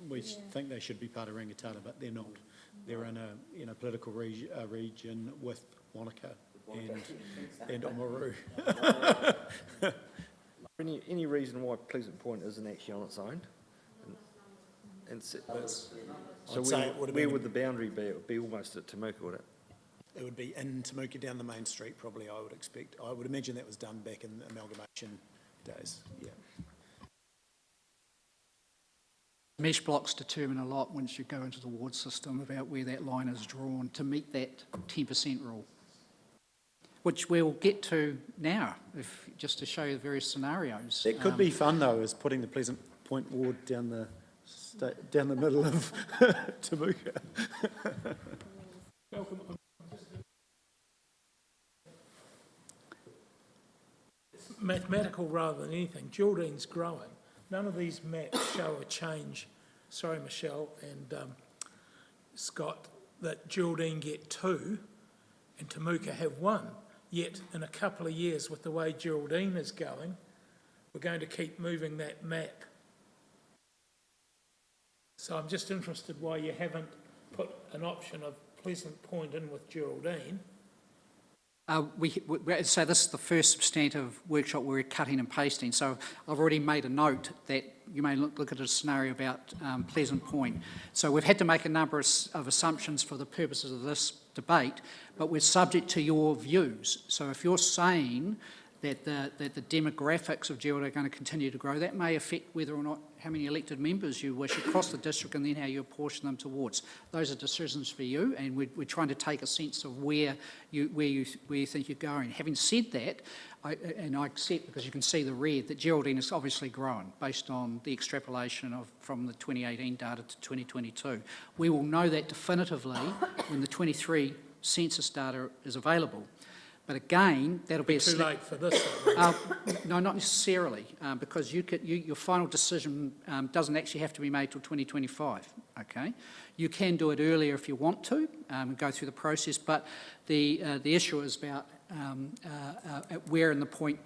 we think they should be part of Rangatata, but they're not. They're in a political region with Wanaka and Oamaru. Any reason why Pleasant Point isn't actually on its own? And so I'd say it would have where been- would the boundary be? It would be almost at Temuka, would it? It would be in Temuka down the main street, probably, I would expect. I would imagine that was done back in the amalgamation days, yeah. Mesh blocks determine a lot once you go into the ward system about where that line is drawn to meet that 10% rule, which we'll get to now, just to show you the various scenarios. It could be fun, though, is putting the Pleasant Point ward down the middle of Temuka. It's mathematical rather than anything. Geraldine's growing. None of these maps show a change, sorry, Michelle and Scott, that Geraldine get 2 and Temuka have 1. Yet, in a couple of years, with the way Geraldine is going, we're going to keep moving that map. So I'm just interested why you haven't put an option of Pleasant Point in with Geraldine. So this is the first substantive workshop we're cutting and pasting. So I've already made a note that you may look at a scenario about Pleasant Point. So we've had to make a number of assumptions for the purposes of this debate, but we're subject to your views. So if you're saying that the demographics of Geraldine are going to continue to grow, that may affect whether or not how many elected members you wish across the district and then how you apportion them towards. Those are decisions for you, and we're trying to take a sense of where you think you're going. Having said that, I accept, because you can see the red, that Geraldine has obviously grown based on the extrapolation from the 2018 data to 2022. We will know that definitively when the 23 census data is available. But again, that'll be Too late for this. no, not necessarily, because your final decision doesn't actually have to be made till 2025, okay? You can do it earlier if you want to, and go through the process, but the issue is about where in the point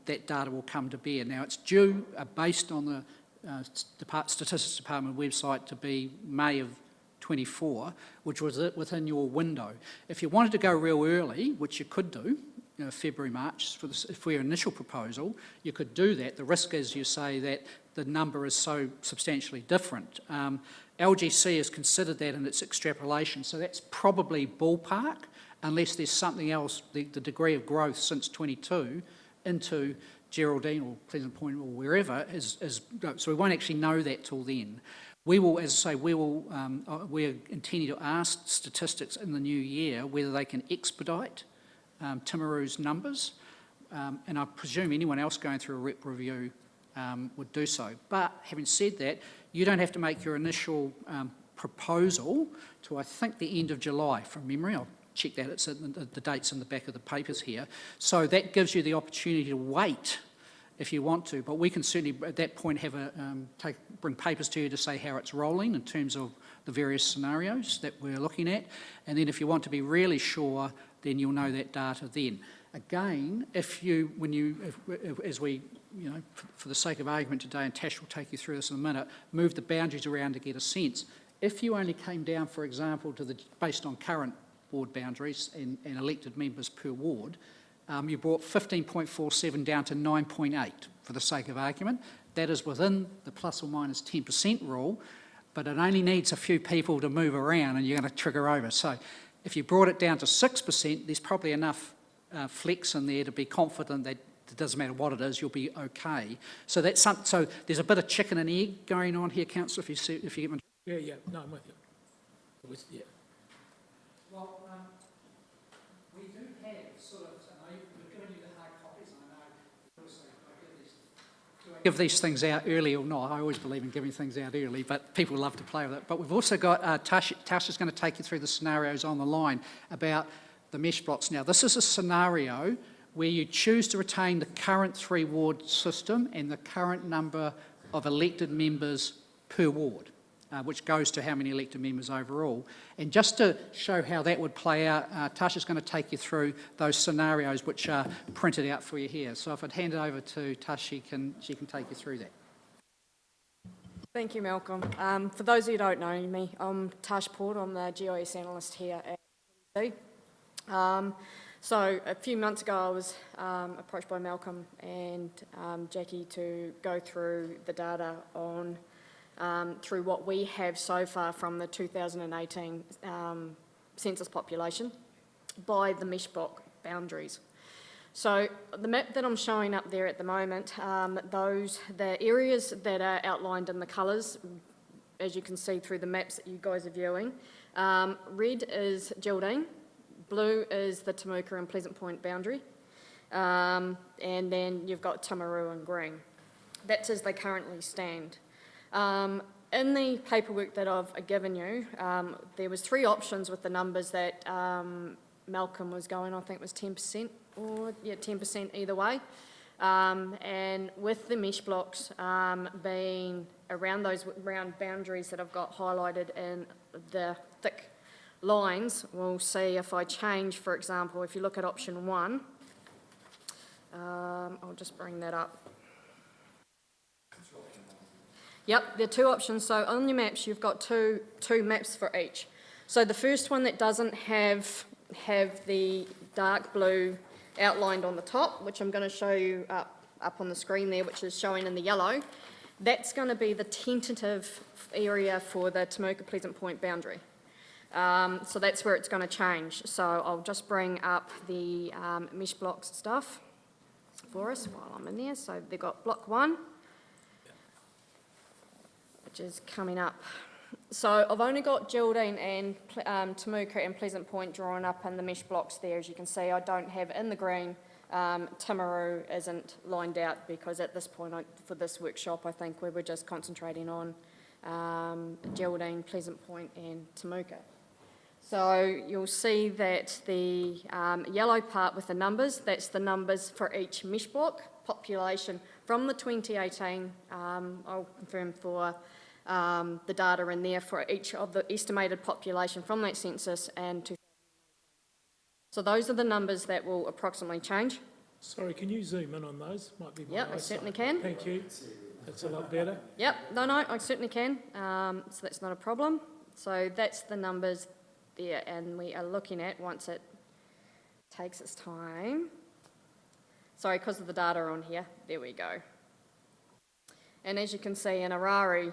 that data will come to bear. Now, it's due, based on the Statistics Department website, to be May of 24, which was within your window. If you wanted to go real early, which you could do, February, March, for your initial proposal, you could do that. The risk is, you say, that the number is so substantially different. LGC has considered that in its extrapolation, so that's probably ballpark, unless there's something else, the degree of growth since 22 into Geraldine or Pleasant Point or wherever so we won't actually know that till then. We will, as I say, we're intending to ask statistics in the new year whether they can expedite Timaru's numbers, and I presume anyone else going through a rep review would do so. But having said that, you don't have to make your initial proposal to, I think, the end of July from memory. I'll check that, it's the dates in the back of the papers here. So that gives you the opportunity to wait if you want to, but we can certainly at that point have bring papers to you to say how it's rolling in terms of the various scenarios that we're looking at, and then if you want to be really sure, then you'll know that data then. Again, as we, for the sake of argument today, and Tash will take you through this in a minute, move the boundaries around to get a sense. If you only came down, for example, based on current ward boundaries and elected members per ward, you brought 15.47 down to 9.8 for the sake of argument. That is within the plus or minus 10% rule, but it only needs a few people to move around and you're going to trigger over. So if you brought it down to 6%, there's probably enough flex in there to be confident that it doesn't matter what it is, you'll be okay. So so there's a bit of chicken and egg going on here, Councillor, if you get me. Yeah, no, I'm with you. Yeah. Well, we do have sort of, we've given you the hard copies, and I know, obviously, do I give these things out early or not? I always believe in giving things out early, but people love to play with it. But we've also got, Tash is going to take you through the scenarios on the line about the mesh blocks. Now, this is a scenario where you choose to retain the current 3-ward system and the current number of elected members per ward, which goes to how many elected members overall. And just to show how that would play out, Tasha's going to take you through those scenarios which are printed out for you here. So if I'd hand it over to Tash, she can take you through that. Thank you, Malcolm. For those of you who don't know me, I'm Tash Port. I'm the GIS analyst here at PwC. So a few months ago, I was approached by Malcolm and Jackie to go through the data on through what we have so far from the 2018 census population by the mesh block boundaries. So the map that I'm showing up there at the moment, the areas that are outlined in the colours, as you can see through the maps that you guys are viewing, red is Geraldine, blue is the Temuka and Pleasant Point boundary, and then you've got Timaru in green. That's as they currently stand. In the paperwork that I've given you, there was 3 options with the numbers that Malcolm was going, I think it was 10%, or 10% either way. And with the mesh blocks being around those round boundaries that I've got highlighted in the thick lines, we'll see if I change, for example, if you look at option 1, I'll just bring that up. Yep, there are 2 options. So on your maps, you've got two maps for each. So the first one that doesn't have the dark blue outlined on the top, which I'm going to show you up on the screen there, which is showing in the yellow, that's going to be the tentative area for the Temuka Pleasant Point boundary. So that's where it's going to change. So I'll just bring up the mesh blocks stuff for us while I'm in there. So they've got block 1, which is coming up. So I've only got Geraldine and Temuka and Pleasant Point drawn up in the mesh blocks there. As you can see, I don't have in the green. Timaru isn't lined out because at this point for this workshop, I think we were just concentrating on Geraldine, Pleasant Point and Temuka. So you'll see that the yellow part with the numbers, that's the numbers for each mesh block population from the 2018. I'll confirm for the data in there for each of the estimated population from that census and 2018. So those are the numbers that will approximately change. Sorry, can you zoom in on those? Might be my Yep, I eyesight. certainly can. Thank you. That's a lot better. Yep, no, I certainly can. So that's not a problem. So that's the numbers there, and we are looking at, once it takes its time, sorry, because of the data on here, there we go. And as you can see in Arari,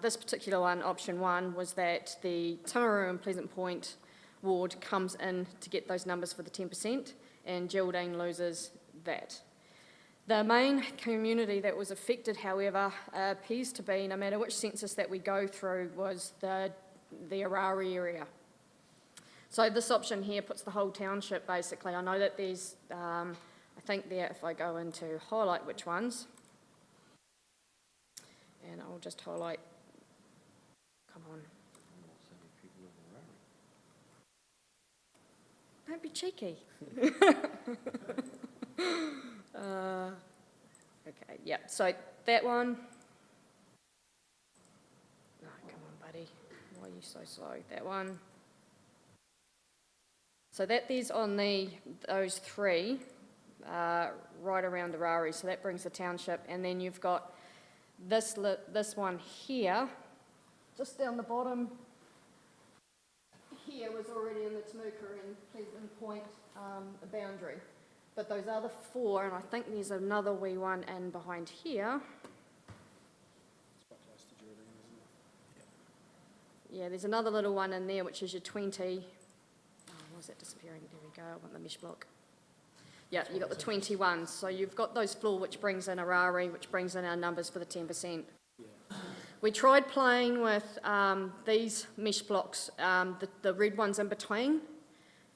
this particular one, option 1, was that the Timaru and Pleasant Point ward comes in to get those numbers for the 10%, and Geraldine loses that. The main community that was affected, however, appears to be, no matter which census that we go through, was the Arari area. So this option here puts the whole township, basically. I know that there's, I think there, if I go into highlight which ones, and I'll just highlight, come on. Don't be cheeky. Okay, yeah, so that one. No, come on, buddy. Why are you so slow? That one. So that there's on those 3 right around Arari, so that brings the township, and then you've got this one here, just down the bottom. Here was already in the Temuka and Pleasant Point boundary, but those other 4, and I think there's another wee one in behind here. Yeah, there's another little one in there, which is your 20. Why is that disappearing? There we go, I want the mesh block. Yeah, you've got the 21. So you've got those 4, which brings in Arari, which brings in our numbers for the 10%. We tried playing with these mesh blocks, the red ones in between,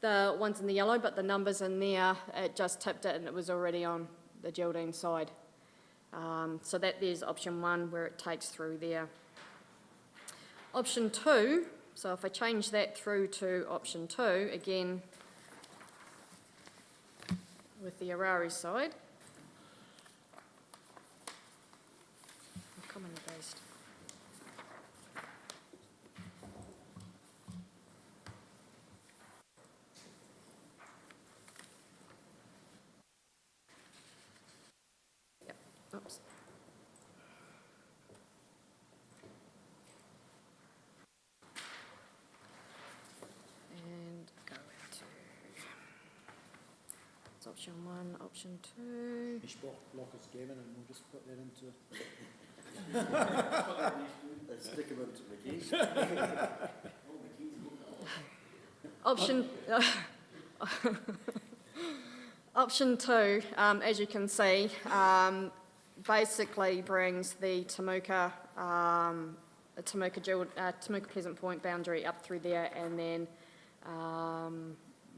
the ones in the yellow, but the numbers in there, it just tipped it and it was already on the Geraldine side. So that there's option 1 where it takes through there. Option 2, so if I change that through to option 2, again, with the Arari side. I'll come and paste. Yep, oops. And go into it's option 1, option 2. Mesh block is given, and we'll just put that into Option, option two, as you can see, basically brings the Temuka Pleasant Point boundary up through there, and then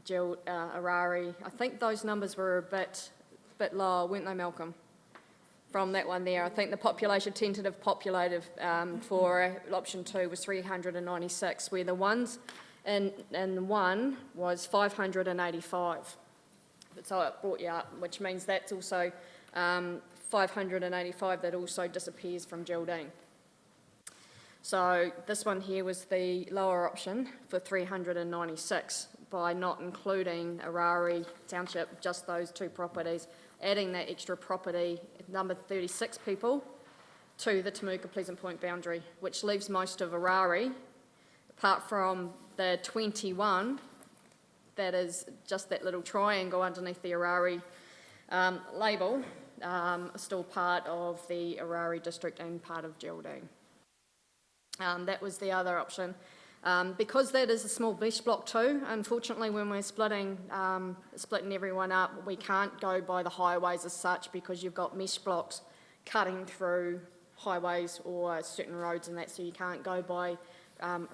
Arari. I think those numbers were a bit lower, weren't they, Malcolm? From that one there, I think the tentative populated for option two was 396, where the ones and one was 585. So it brought you up, which means that's also 585 that also disappears from Geraldine. So this one here was the lower option for 396 by not including Arari Township, just those two properties, adding that extra property, number 36 people, to the Temuka Pleasant Point boundary, which leaves most of Arari, apart from the 21, that is just that little triangle underneath the Arari label, still part of the Arari district and part of Geraldine. That was the other option. Because that is a small mesh block too, unfortunately when we're splitting everyone up, we can't go by the highways as such, because you've got mesh blocks cutting through highways or certain roads and that, so you can't go by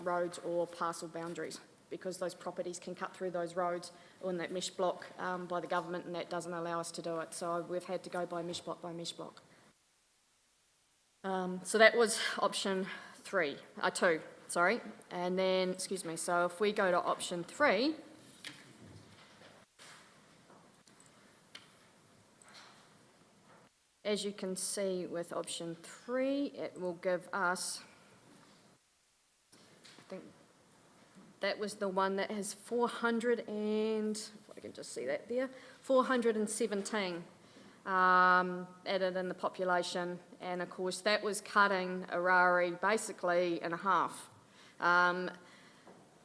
roads or parcel boundaries, because those properties can cut through those roads on that mesh block by the government, and that doesn't allow us to do it. So we've had to go by mesh block by mesh block. So that was option two, sorry. And then, excuse me, so if we go to option three, as you can see with option three, it will give us, I think that was the one that has 400 and, if I can just see that there, 417 added in the population, and of course that was cutting Arari basically in half.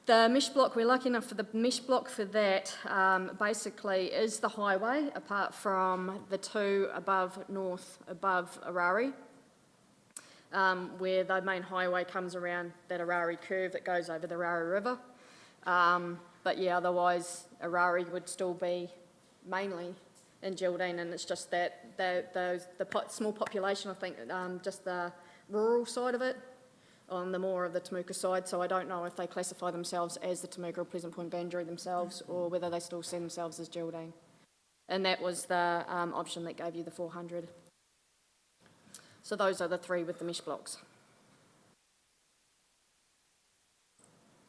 The mesh block, we're lucky enough for the mesh block for that, basically is the highway, apart from the two north above Arari, where the main highway comes around that Arari curve that goes over the Arari River. But yeah, otherwise Arari would still be mainly in Geraldine, and it's just that the small population, I think, just the rural side of it, on the more of the Temuka side, so I don't know if they classify themselves as the Temuka or Pleasant Point boundary themselves, or whether they still see themselves as Geraldine. And that was the option that gave you the 400. So those are the three with the mesh blocks.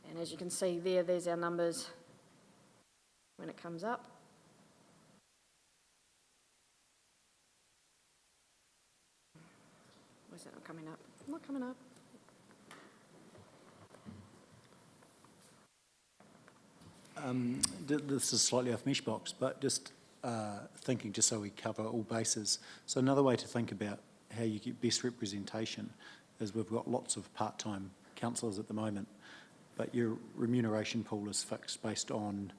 And as you can see there, there's our numbers when it comes up. Why is that not coming up? Not coming up. This is slightly off mesh box, but just thinking, just so we cover all bases. So another way to think about how you get best representation is we've got lots of part-time councillors at the moment, but your remuneration pool is fixed based on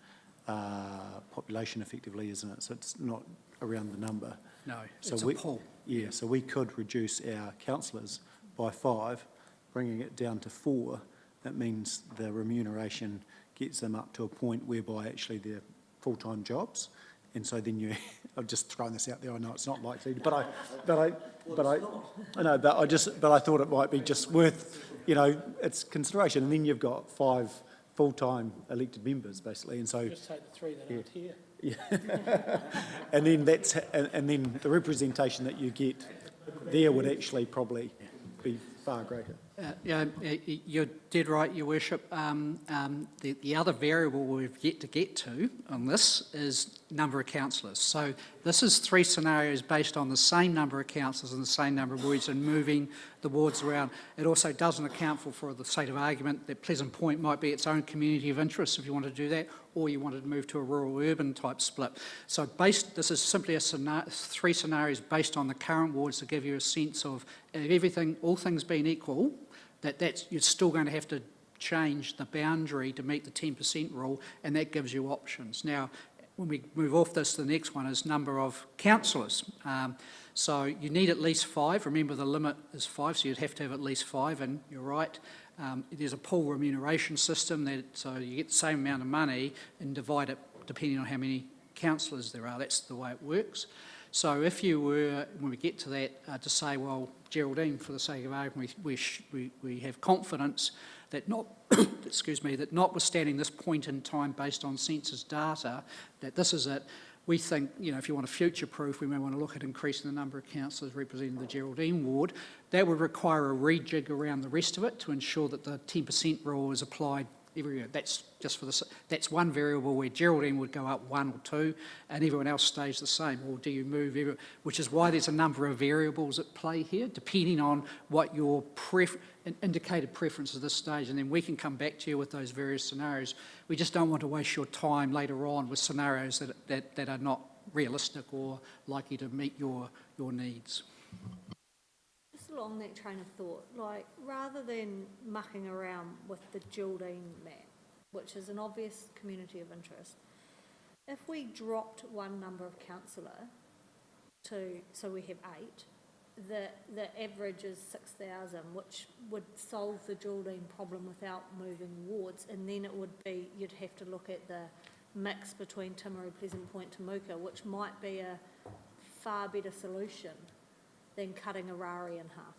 population effectively, isn't it? So it's not around the number. No, So it's a pool. Yeah, so we could reduce our councillors by 5, bringing it down to 4. That means the remuneration gets them up to a point whereby actually they're full-time jobs, and so then you, I've just thrown this out there. I know it's not likely, but I thought it might be just worth, its consideration. And then you've got 5 full-time elected members basically, and so Just take the 3 that aren't here. and then the representation that you get there would actually probably be far greater. You're dead right, Your Worship. The other variable we've yet to get to on this is number of councillors. So this is 3 scenarios based on the same number of councillors and the same number of wards and moving the wards around. It also doesn't account for the sake of argument that Pleasant Point might be its own community of interest if you want to do that, or you wanted to move to a rural-urban type split. So this is simply 3 scenarios based on the current wards to give you a sense of everything, all things being equal, you're still going to have to change the boundary to meet the 10% rule, and that gives you options. Now, when we move off this, the next one is number of councillors. So you need at least 5. Remember, the limit is 5, so you'd have to have at least 5, and you're right. There's a pool remuneration system, so you get the same amount of money and divide it depending on how many councillors there are. That's the way it works. So if you were, when we get to that, to say, well, Geraldine, for the sake of argument, we have confidence that that notwithstanding this point in time based on census data, that this is it. We think, if you want to future-proof, we may want to look at increasing the number of councillors representing the Geraldine ward. That would require a rejig around the rest of it to ensure that the 10% rule is applied everywhere. That's just that's one variable where Geraldine would go up 1 or 2 and everyone else stays the same. Or do you move which is why there's a number of variables at play here, depending on what your indicated preference at this stage, and then we can come back to you with those various scenarios. We just don't want to waste your time later on with scenarios that are not realistic or likely to meet your needs. Just along that train of thought, like, rather than mucking around with the Geraldine map, which is an obvious community of interest, if we dropped one number of councillor so we have 8, the average is 6,000, which would solve the Geraldine problem without moving wards, and then it would be, you'd have to look at the mix between Timaru, Pleasant Point, Temuka, which might be a far better solution than cutting Arari in half.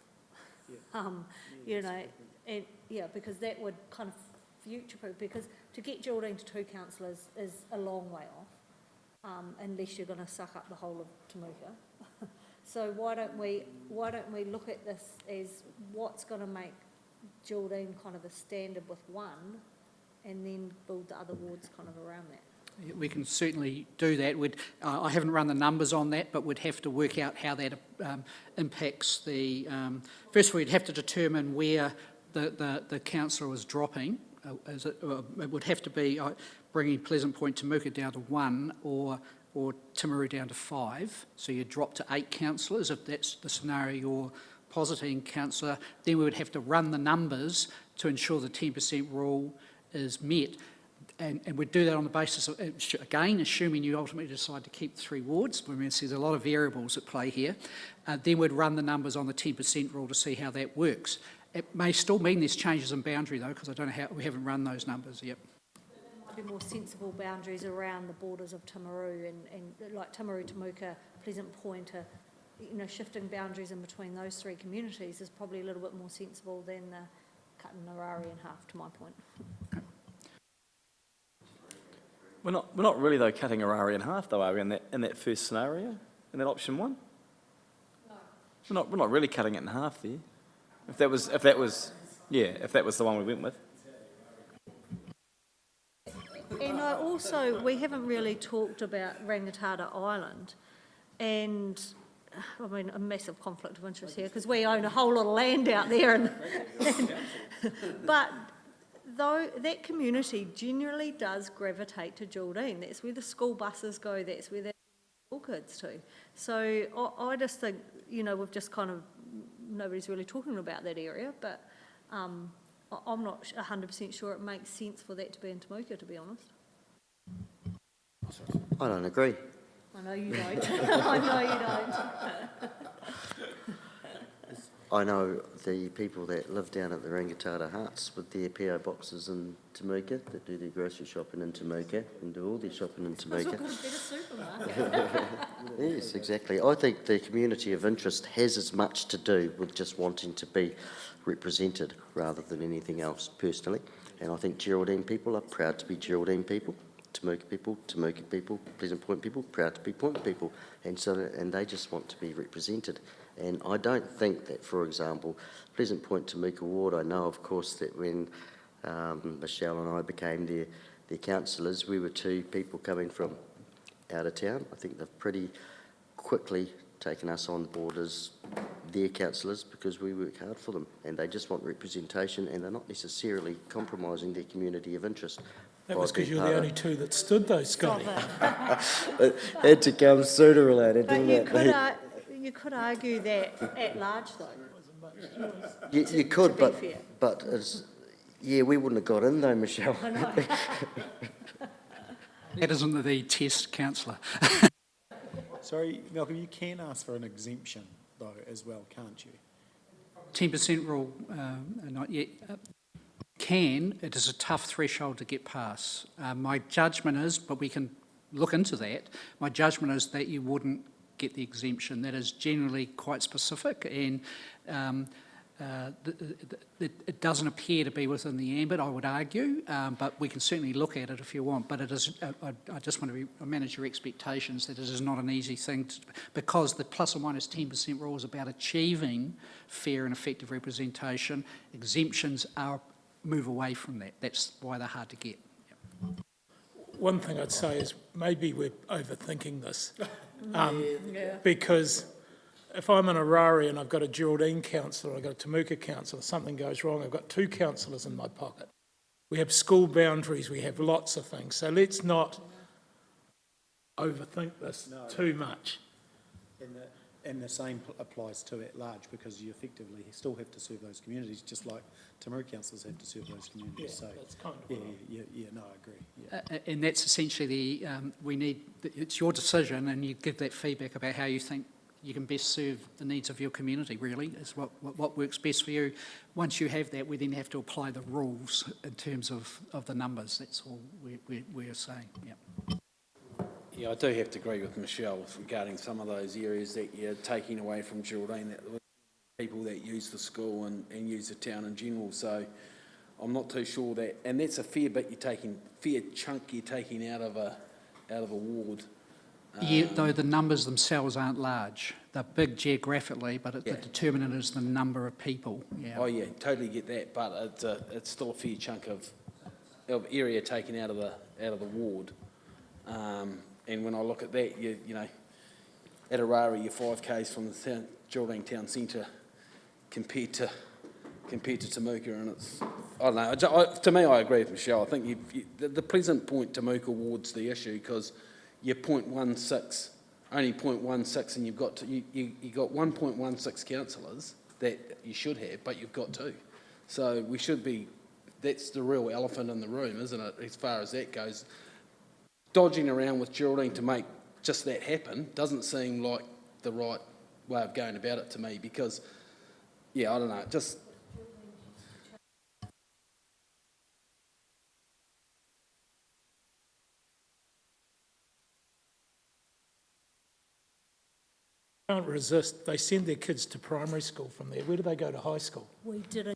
Because that would kind of future-proof, because to get Geraldine to 2 councillors is a long way off, unless you're going to suck up the whole of Temuka. So why don't we look at this as what's going to make Geraldine kind of a standard with 1, and then build the other wards kind of around that? We can certainly do that. I haven't run the numbers on that, but we'd have to work out how that impacts the... first, we'd have to determine where the councillor is dropping. It would have to be bringing Pleasant Point Temuka down to 1 or Timaru down to 5. So you drop to 8 councillors, if that's the scenario you're positing, councillor. Then we would have to run the numbers to ensure the 10% rule is met. And we'd do that on the basis of, again, assuming you ultimately decide to keep 3 wards. I mean, there's a lot of variables at play here. Then we'd run the numbers on the 10% rule to see how that works. It may still mean there's changes in boundary, though, because I don't know how, we haven't run those numbers yet. Be more sensible boundaries around the borders of Timaru and like Timaru, Temuka, Pleasant Point, shifting boundaries in between those 3 communities is probably a little bit more sensible than cutting Narari in half, to my point. We're not really, though, cutting Arari in half, though, are we, in that first scenario, in that option 1? No. We're not really cutting it in half there. If that was the one we went with. And we haven't really talked about Rangitata Island, and I mean, a massive conflict of interest here, because we own a whole lot of land out there, but though that community generally does gravitate to Geraldine. That's where the school buses go, that's where the school kids to. So I just think, we've just kind of, nobody's really talking about that area, but I'm not 100% sure it makes sense for that to be in Temuka, to be honest. I don't agree. I know you don't. I know you don't. I know the people that live down at the Rangitata huts with their PO boxes in Temuka, that do their grocery shopping in Temuka and do all their shopping in Temuka. It's got a better supermarket. Yes, exactly. I think the community of interest has as much to do with just wanting to be represented rather than anything else, personally. And I think Geraldine people are proud to be Geraldine people, Temuka people, Pleasant Point people, proud to be Point people, and they just want to be represented. And I don't think that, for example, Pleasant Point Temuka ward, I know, of course, that when Michelle and I became their councillors, we were 2 people coming from out of town. I think they've pretty quickly taken us on board as their councillors because we work hard for them, and they just want representation, and they're not necessarily compromising their community of interest. That was because you're the only 2 that stood though, Scotty. It had to come sooner or later, But didn't it? you could argue that at large, though. You could, to be fair. but we wouldn't have got in though, Michelle. I know. That isn't the test, councillor. Sorry, Malcolm, you can ask for an exemption though as well, can't you? 10% rule, not yet. It is a tough threshold to get past. My judgment is, but we can look into that, my judgment is that you wouldn't get the exemption. That is generally quite specific, and it doesn't appear to be within the ambit, I would argue, but we can certainly look at it if you want. But it is, I just want to manage your expectations that it is not an easy thing, because the plus or minus 10% rule is about achieving fair and effective representation. Exemptions move away from that. That's why they're hard to get. One thing I'd say is maybe we're overthinking this. Because if I'm in Ararai and I've got a Geraldine councillor, I've got a Temuka councillor, something goes wrong, I've got 2 councillors in my pocket. We have school boundaries, we have lots of things. So let's not overthink this too much. And the same applies to at large, because you effectively still have to serve those communities, just like Timaru councillors have to serve those communities. Yeah, So, that's kind of no, I agree. Yeah. And that's essentially it's your decision, and you give that feedback about how you think you can best serve the needs of your community, really, is what works best for you. Once you have that, we then have to apply the rules in terms of the numbers. That's all we're saying, yeah. Yeah, I do have to agree with Michelle regarding some of those areas that you're taking away from Geraldine, that people that use the school and use the town in general. So I'm not too sure that, and that's a fair chunk you're taking out of a ward. Yeah, though the numbers themselves aren't large. They're big geographically, but the determinant is the number of people. Yeah. Oh yeah, totally get that, but it's still a fair chunk of area taken out of the ward. And when I look at that, you know, at Ararai, you're 5 k's from the Geraldine town centre, compared to Temuka, and it's, I don't know. To me, I agree with Michelle. I think the Pleasant Point Temuka ward's the issue, because you're 0.16, only 0.16, and you've got you got 1.16 councillors that you should have, but you've got 2. So we should be. That's the real elephant in the room, isn't it? As far as that goes. Dodging around with Geraldine to make just that happen doesn't seem like the right way of going about it to me, because, yeah, I don't know, just... Can't resist. They send their kids to primary school from there. Where do they go to high school? We did it.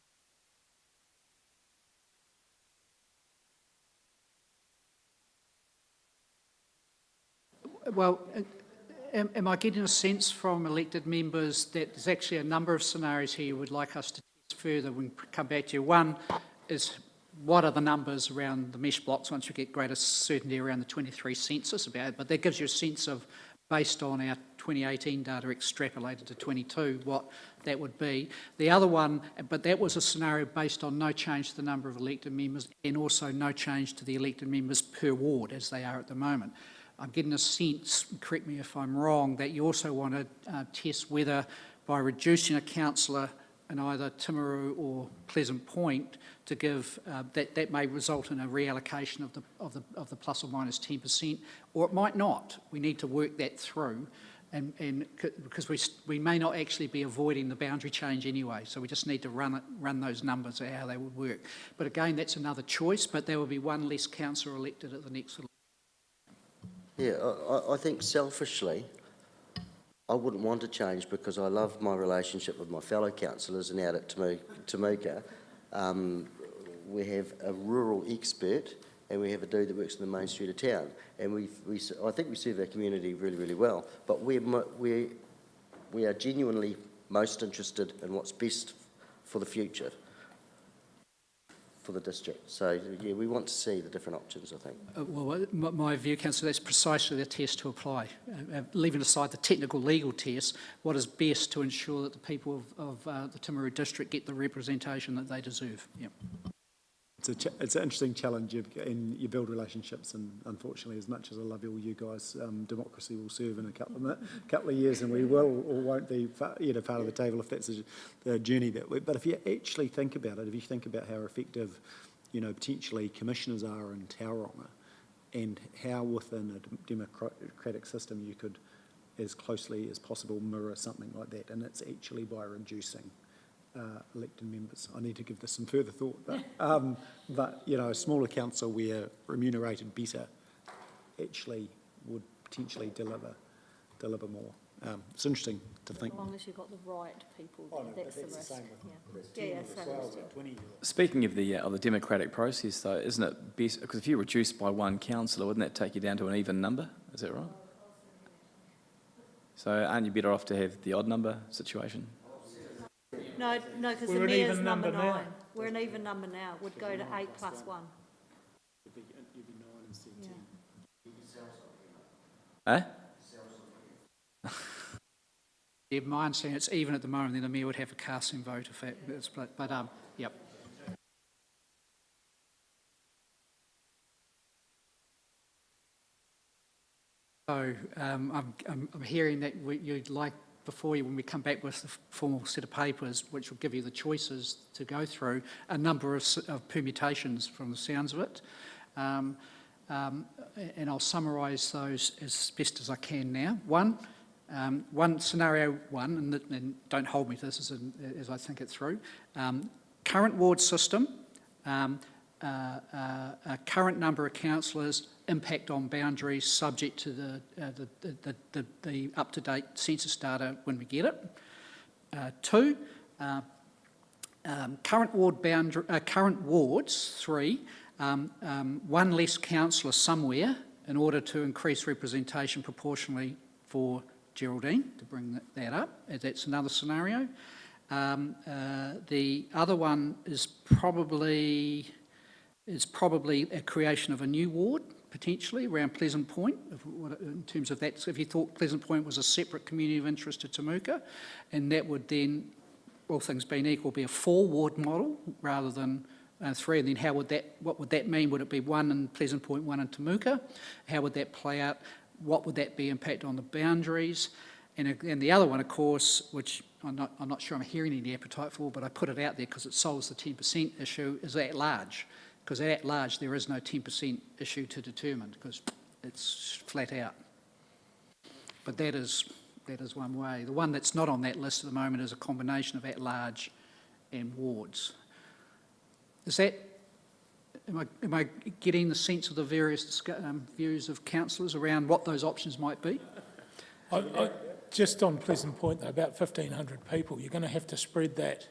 Well, am I getting a sense from elected members that there's actually a number of scenarios here you would like us to test further when we come back to you? One is, what are the numbers around the mesh blocks once you get greater certainty around the 23 census about it? But that gives you a sense of, based on our 2018 data extrapolated to 22, what that would be. The other one, but that was a scenario based on no change to the number of elected members, and also no change to the elected members per ward as they are at the moment. I'm getting a sense, correct me if I'm wrong, that you also want to test whether by reducing a councillor in either Timaru or Pleasant Point to give, that may result in a reallocation of the plus or minus 10%, or it might not. We need to work that through, and because we may not actually be avoiding the boundary change anyway, so we just need to run those numbers out, how they would work. But again, that's another choice, but there will be one less councillor elected at the next election. Yeah, I think selfishly, I wouldn't want to change, because I love my relationship with my fellow councillors, and out at Temuka, we have a rural expert, and we have a dude that works in the main street of town, and I think we serve our community really, really well. But we are genuinely most interested in what's best for the future for the district. So, yeah, we want to see the different options, I think. Well, my view, Councillor, that's precisely the test to apply. Leaving aside the technical legal test, what is best to ensure that the people of the Timaru district get the representation that they deserve. Yeah. It's an interesting challenge, and you build relationships, and unfortunately, as much as I love all you guys, democracy will serve in a couple of years, and we will or won't be part of the table if that's the journey that we. But if you actually think about it, if you think about how effective, potentially commissioners are in Tauranga, and how within a democratic system you could, as closely as possible, mirror something like that, and it's actually by reducing elected members. I need to give this some further thought, but you know, a smaller council where remunerated better actually would potentially deliver more. It's interesting to think. As long as you've got the right people, Oh, no, that's but the that's the risk. same with Yeah, yeah, same with 20 Speaking of the democratic process, though, isn't it best, because if you reduce by one councillor, wouldn't that take you down to an even number? Is that right? So aren't you better off to have the odd number situation? No, because the We're an mayor's even number number now. 9. We're an even number now, would go to 8 plus 1. You'd be 9 instead of 10. Yeah. Eh? Yeah, my understanding, it's even at the moment, then the mayor would have a casting vote if that, but, yep. So, I'm hearing that you'd like, before you, when we come back with the formal set of papers, which will give you the choices to go through, a number of permutations from the sounds of it. And I'll summarise those as best as I can now. One scenario one, and don't hold me to this as I think it through. Current ward system, current number of councillors, impact on boundaries subject to the up-to-date census data when we get it. 2, current wards. 3, one less councillor somewhere in order to increase representation proportionally for Geraldine, to bring that up. That's another scenario. The other one is probably a creation of a new ward, potentially, around Pleasant Point, in terms of that. So if you thought Pleasant Point was a separate community of interest to Temuka, and that would then, all things being equal, be a 4-ward model rather than 3, and then what would that mean? Would it be 1 in Pleasant Point, 1 in Temuka? How would that play out? What would that be impact on the boundaries? And the other one, of course, which I'm not sure I'm hearing any appetite for, but I put it out there because it solves the 10% issue, is at large. Because at large, there is no 10% issue to determine, because it's flat out. But that is one way. The one that's not on that list at the moment is a combination of at large and wards. Is that, am I getting the sense of the various views of councillors around what those options might be? Just on Pleasant Point, though, about 1,500 people, you're going to have to spread that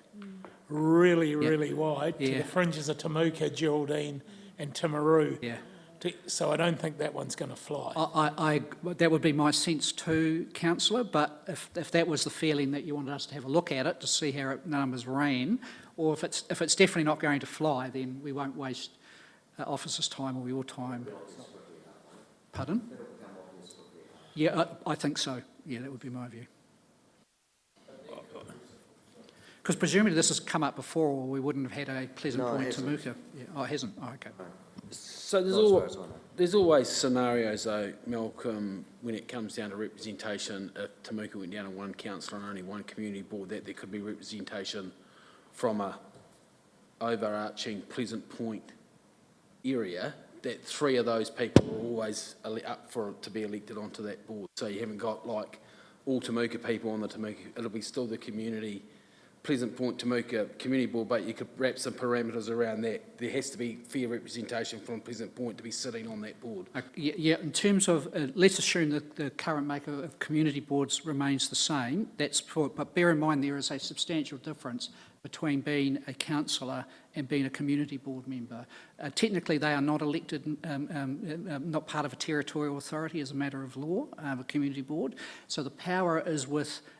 really wide to the fringes of Temuka, Geraldine and Timaru. Yeah. So I don't think that one's going to fly. That would be my sense too, councillor, but if that was the feeling that you wanted us to have a look at it to see how numbers ran, or if it's definitely not going to fly, then we won't waste officers' time or your time. Pardon? Yeah, I think so. Yeah, that would be my view. Because presumably this has come up before, or we wouldn't have had a Pleasant No, it Point hasn't. Temuka. Yeah. Oh, it hasn't? Oh, okay. So Not as far as I know. there's always scenarios though, Malcolm, when it comes down to representation, if Temuka went down to 1 councillor and only 1 community board, that there could be representation from a overarching Pleasant Point area, that 3 of those people are always up to be elected onto that board. So you haven't got like all Temuka people on the Temuka, it'll be still the community, Pleasant Point Temuka Community Board, but you could wrap some parameters around that. There has to be fair representation from Pleasant Point to be sitting on that board. Yeah, in terms of, let's assume that the current maker of community boards remains the same, but bear in mind there is a substantial difference between being a councillor and being a community board member. Technically, they are not elected, not part of a territorial authority as a matter of law, a community board. So the power is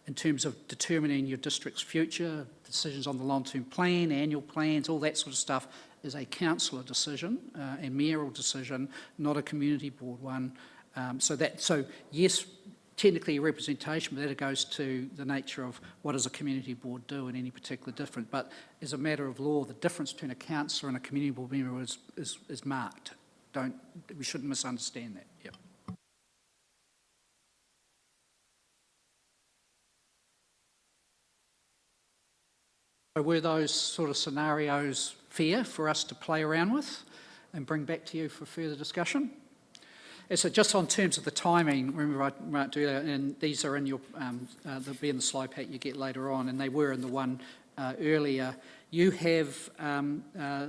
in terms of determining your district's future, decisions on the long-term plan, annual plans, all that sort of stuff is a councillor decision and mayoral decision, not a community board one. So yes, technically a representation, but that goes to the nature of what does a community board do in any particular different. But as a matter of law, the difference between a councillor and a community board member is marked. We shouldn't misunderstand that. Yep. So were those sort of scenarios fair for us to play around with and bring back to you for further discussion? So just on terms of the timing, remember I might do that, and these are in your, they'll be in the slide pack you get later on, and they were in the one earlier. You have the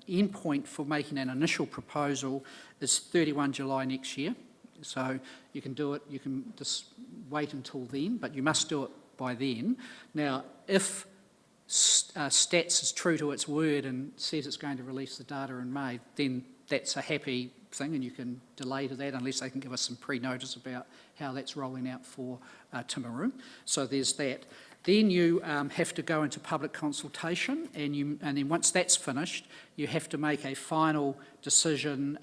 end point for making an initial proposal is 31 July next year. So you can do it, you can just wait until then, but you must do it by then. Now, if Stats is true to its word and says it's going to release the data in May, then that's a happy thing, and you can delay to that unless they can give us some pre-notice about how that's rolling out for Timaru. So there's that. Then you have to go into public consultation, and then once that's finished, you have to make a final decision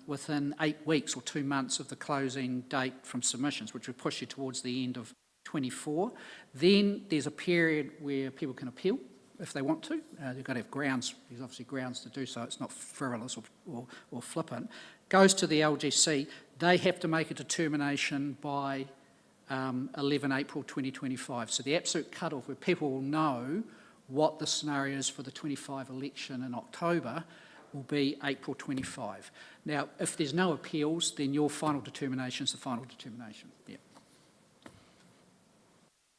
within 8 weeks or 2 months of the closing date from submissions, which would push you towards the end of 24. Then there's a period where people can appeal if they want to. They've got to have grounds. There's obviously grounds to do so. It's not frivolous or flippant. Goes to the LGC. They have to make a determination by 11 April 2025. So the absolute cut-off where people will know what the scenario is for the 25 election in October will be April 25. Now, if there's no appeals, then your final determination is the final determination. Yeah.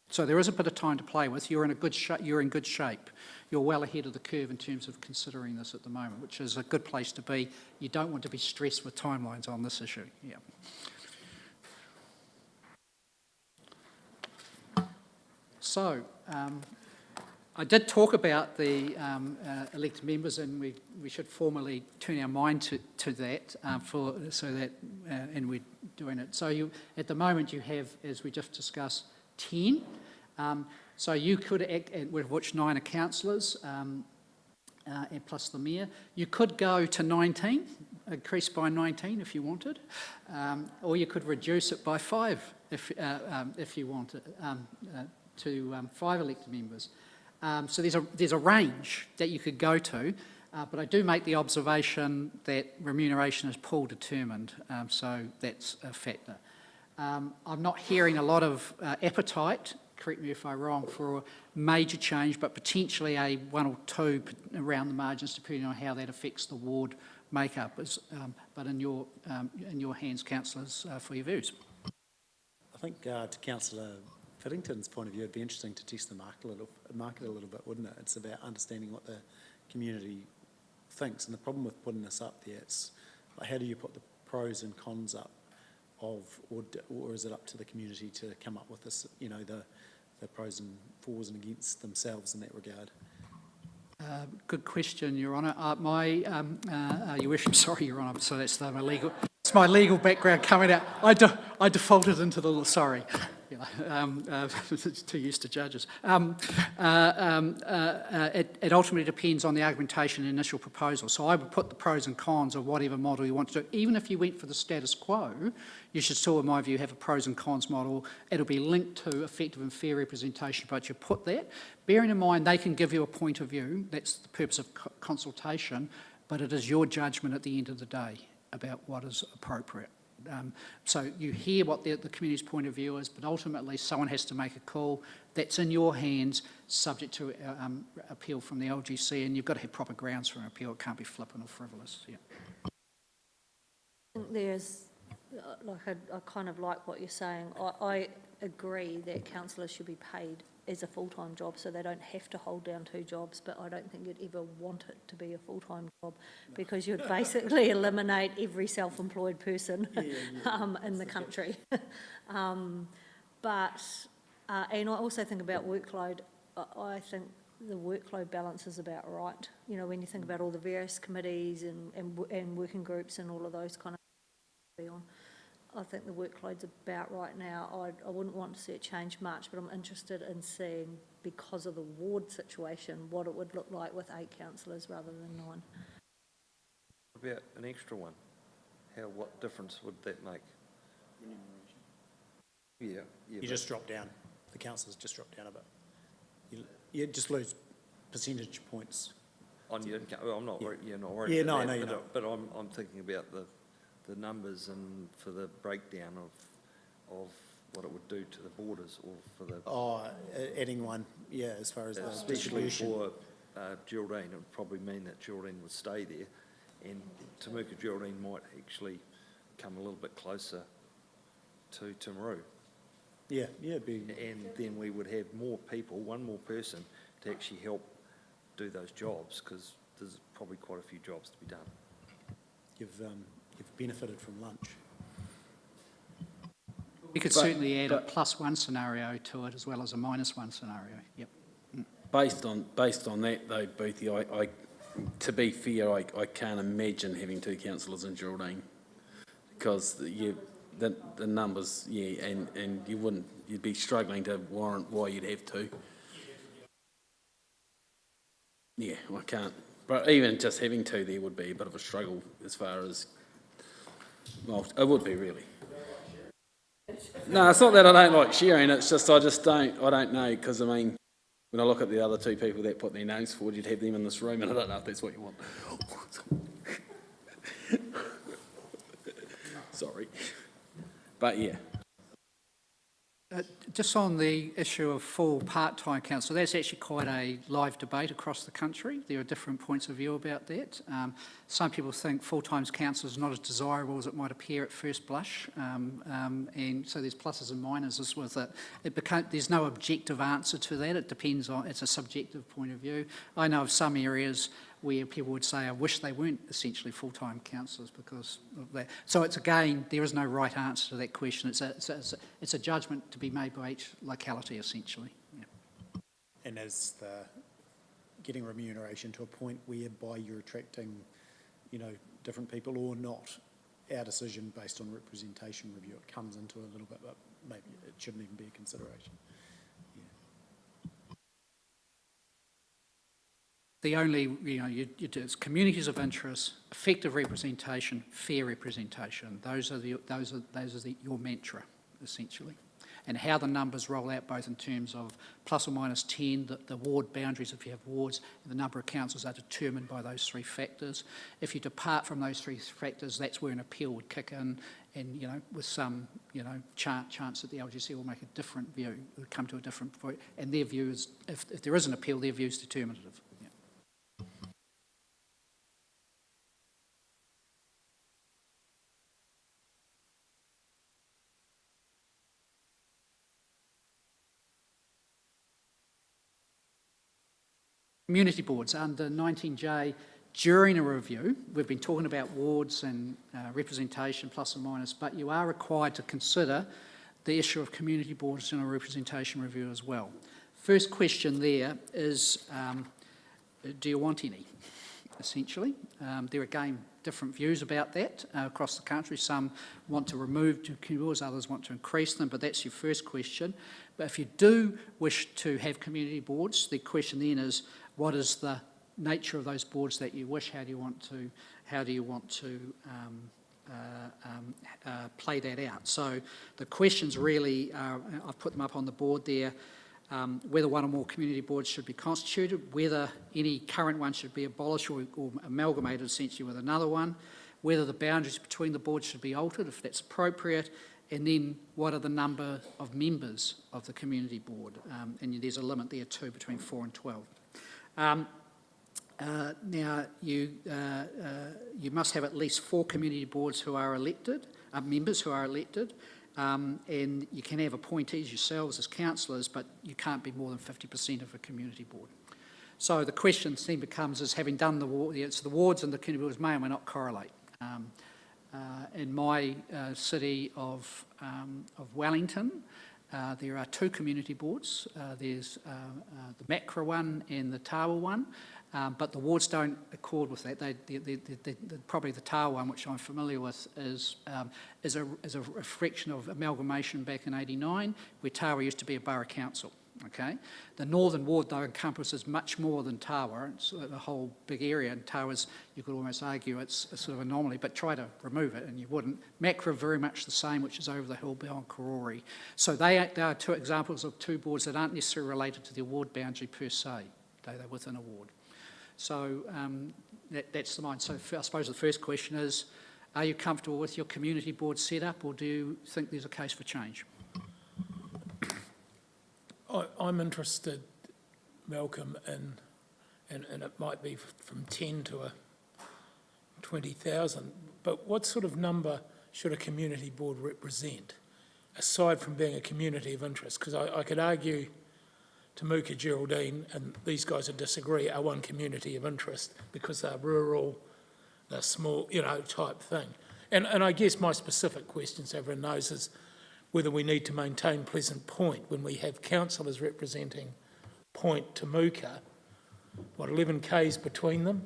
So there is a bit of time to play with. You're in good shape. You're well ahead of the curve in terms of considering this at the moment, which is a good place to be. You don't want to be stressed with timelines on this issue. Yeah. So, I did talk about the elected members, and we should formally turn our mind to that, and we're doing it. So at the moment you have, as we just discussed, 10. So you could act, with which 9 are councillors, and plus the mayor. You could go to 19, increase by 19 if you wanted, or you could reduce it by 5 if you wanted, to 5 elected members. So there's a range that you could go to, but I do make the observation that remuneration is pool determined, so that's a factor. I'm not hearing a lot of appetite, correct me if I'm wrong, for a major change, but potentially a 1 or 2 around the margins, depending on how that affects the ward makeup. But in your hands, councillors, for your views. I think to Councillor Fiddington's point of view, it'd be interesting to test the market a little bit, wouldn't it? It's about understanding what the community thinks, and the problem with putting this up there, it's like, how do you put the pros and cons up of, or is it up to the community to come up with this, you know, the pros and fors and against themselves in that regard? Good question, Your Honour. Your wish, I'm sorry, Your Honour, so that's my legal background coming out. I defaulted into the, sorry. Too used to judges. It ultimately depends on the argumentation and initial proposal. So I would put the pros and cons of whatever model you want to do. Even if you went for the status quo, you should still, in my view, have a pros and cons model. It'll be linked to effective and fair representation, but you put that. Bearing in mind they can give you a point of view. That's the purpose of consultation, but it is your judgment at the end of the day about what is appropriate. So you hear what the community's point of view is, but ultimately someone has to make a call. That's in your hands, subject to appeal from the LGC, and you've got to have proper grounds for an appeal. It can't be flippant or frivolous. Yeah. I think there's, I kind of like what you're saying. I agree that councillors should be paid as a full-time job, so they don't have to hold down 2 jobs, but I don't think you'd ever want it to be a full-time job, because you'd basically eliminate every self-employed person in the country. And I also think about workload. I think the workload balance is about right. You know, when you think about all the various committees and working groups and all of those kind of things on. I think the workload's about right now. I wouldn't want to see it change much, but I'm interested in seeing, because of the ward situation, what it would look like with 8 councillors rather than 9. What about an extra one? What difference would that make? Yeah. You just drop down. The councillors just drop down a bit. You just lose percentage points. On your income. Well, I'm not worried. You're not worried. Yeah, about no, that, I know you're not. But I'm thinking about the numbers and for the breakdown of what it would do to the borders, or for the... adding one, yeah, as far as the especially distribution. for Geraldine, it would probably mean that Geraldine would stay there, and Temuka Geraldine might actually come a little bit closer to Timaru. Yeah, it'd be, And then we would have more people, one more person, to actually help do those jobs, because there's probably quite a few jobs to be done. you've benefited from lunch. We could certainly add a +1 scenario to it as well as a -1 scenario, yep. Based on that though, Boothie, I to be fair, I can't imagine having two councillors in Geraldine, because the numbers, yeah, and you'd be struggling to warrant why you'd have two. Yeah, I can't, but even just having two there would be a bit of a struggle as far as, well, it would be really. No, it's not that I don't like sharing, it's just I don't know, because I mean, when I look at the other two people that put their names forward, you'd have them in this room, and I don't know if that's what you want. Sorry. But yeah. Just on the issue of full part-time council, that's actually quite a live debate across the country. There are different points of view about that. Some people think full-time council is not as desirable as it might appear at first blush, and so there's pluses and minuses with it. There's no objective answer to that. It depends on, it's a subjective point of view. I know of some areas where people would say, I wish they weren't essentially full-time councillors because of that. So it's, again, there is no right answer to that question. It's a judgment to be made by each locality, essentially. Yeah. And as getting remuneration to a point whereby you're attracting, different people or not, our decision based on representation review, it comes into a little bit, but maybe it shouldn't even be a consideration. The only, it's communities of interest, effective representation, fair representation. Those are your mantra, essentially. And how the numbers roll out, both in terms of plus or minus 10, the ward boundaries, if you have wards, and the number of councils are determined by those three factors. If you depart from those three factors, that's where an appeal would kick in, and, with some, chance that the LGC will make a different view, will come to a different point. And their view is, if there is an appeal, their view is determinative. Community boards under 19J, during a review, we've been talking about wards and representation plus or minus, but you are required to consider the issue of community boards in a representation review as well. First question there is, do you want any, essentially? There are, again, different views about that across the country. Some want to remove community boards, others want to increase them, but that's your first question. But if you do wish to have community boards, the question then is, what is the nature of those boards that you wish? How do you want to play that out? So the questions really are, I've put them up on the board there, whether one or more community boards should be constituted, whether any current one should be abolished or amalgamated essentially with another one, whether the boundaries between the boards should be altered if that's appropriate, and then what are the number of members of the community board? And there's a limit there too, between 4 and 12. Now, you must have at least 4 community boards who are elected, members who are elected, and you can have appointees yourselves as councillors, but you can't be more than 50% of a community board. So the question then becomes, is having done the wards and the community boards may or may not correlate. In my city of Wellington, there are 2 community boards. There's the Macra one and the Tawa one, but the wards don't accord with that. Probably the Tawa one, which I'm familiar with, is a reflection of amalgamation back in '89, where Tawa used to be a borough council. Okay, the northern ward though encompasses much more than Tawa. It's a whole big area, and Tawa's, you could almost argue it's a sort of anomaly, but try to remove it and you wouldn't. Macra very much the same, which is over the hill beyond Karori. So they are 2 examples of 2 boards that aren't necessarily related to the ward boundary per se. They're within a ward. So that's the mind. So I suppose the first question is, are you comfortable with your community board setup, or do you think there's a case for change? I'm interested, Malcolm, in, and it might be from 10 to a 20,000, but what sort of number should a community board represent, aside from being a community of interest? Because I could argue Temuka, Geraldine, and these guys would disagree, are one community of interest because they're rural, they're small, type thing. And I guess my specific question, so everyone knows, is whether we need to maintain Pleasant Point when we have councillors representing Point, Temuka, 11 k's between them?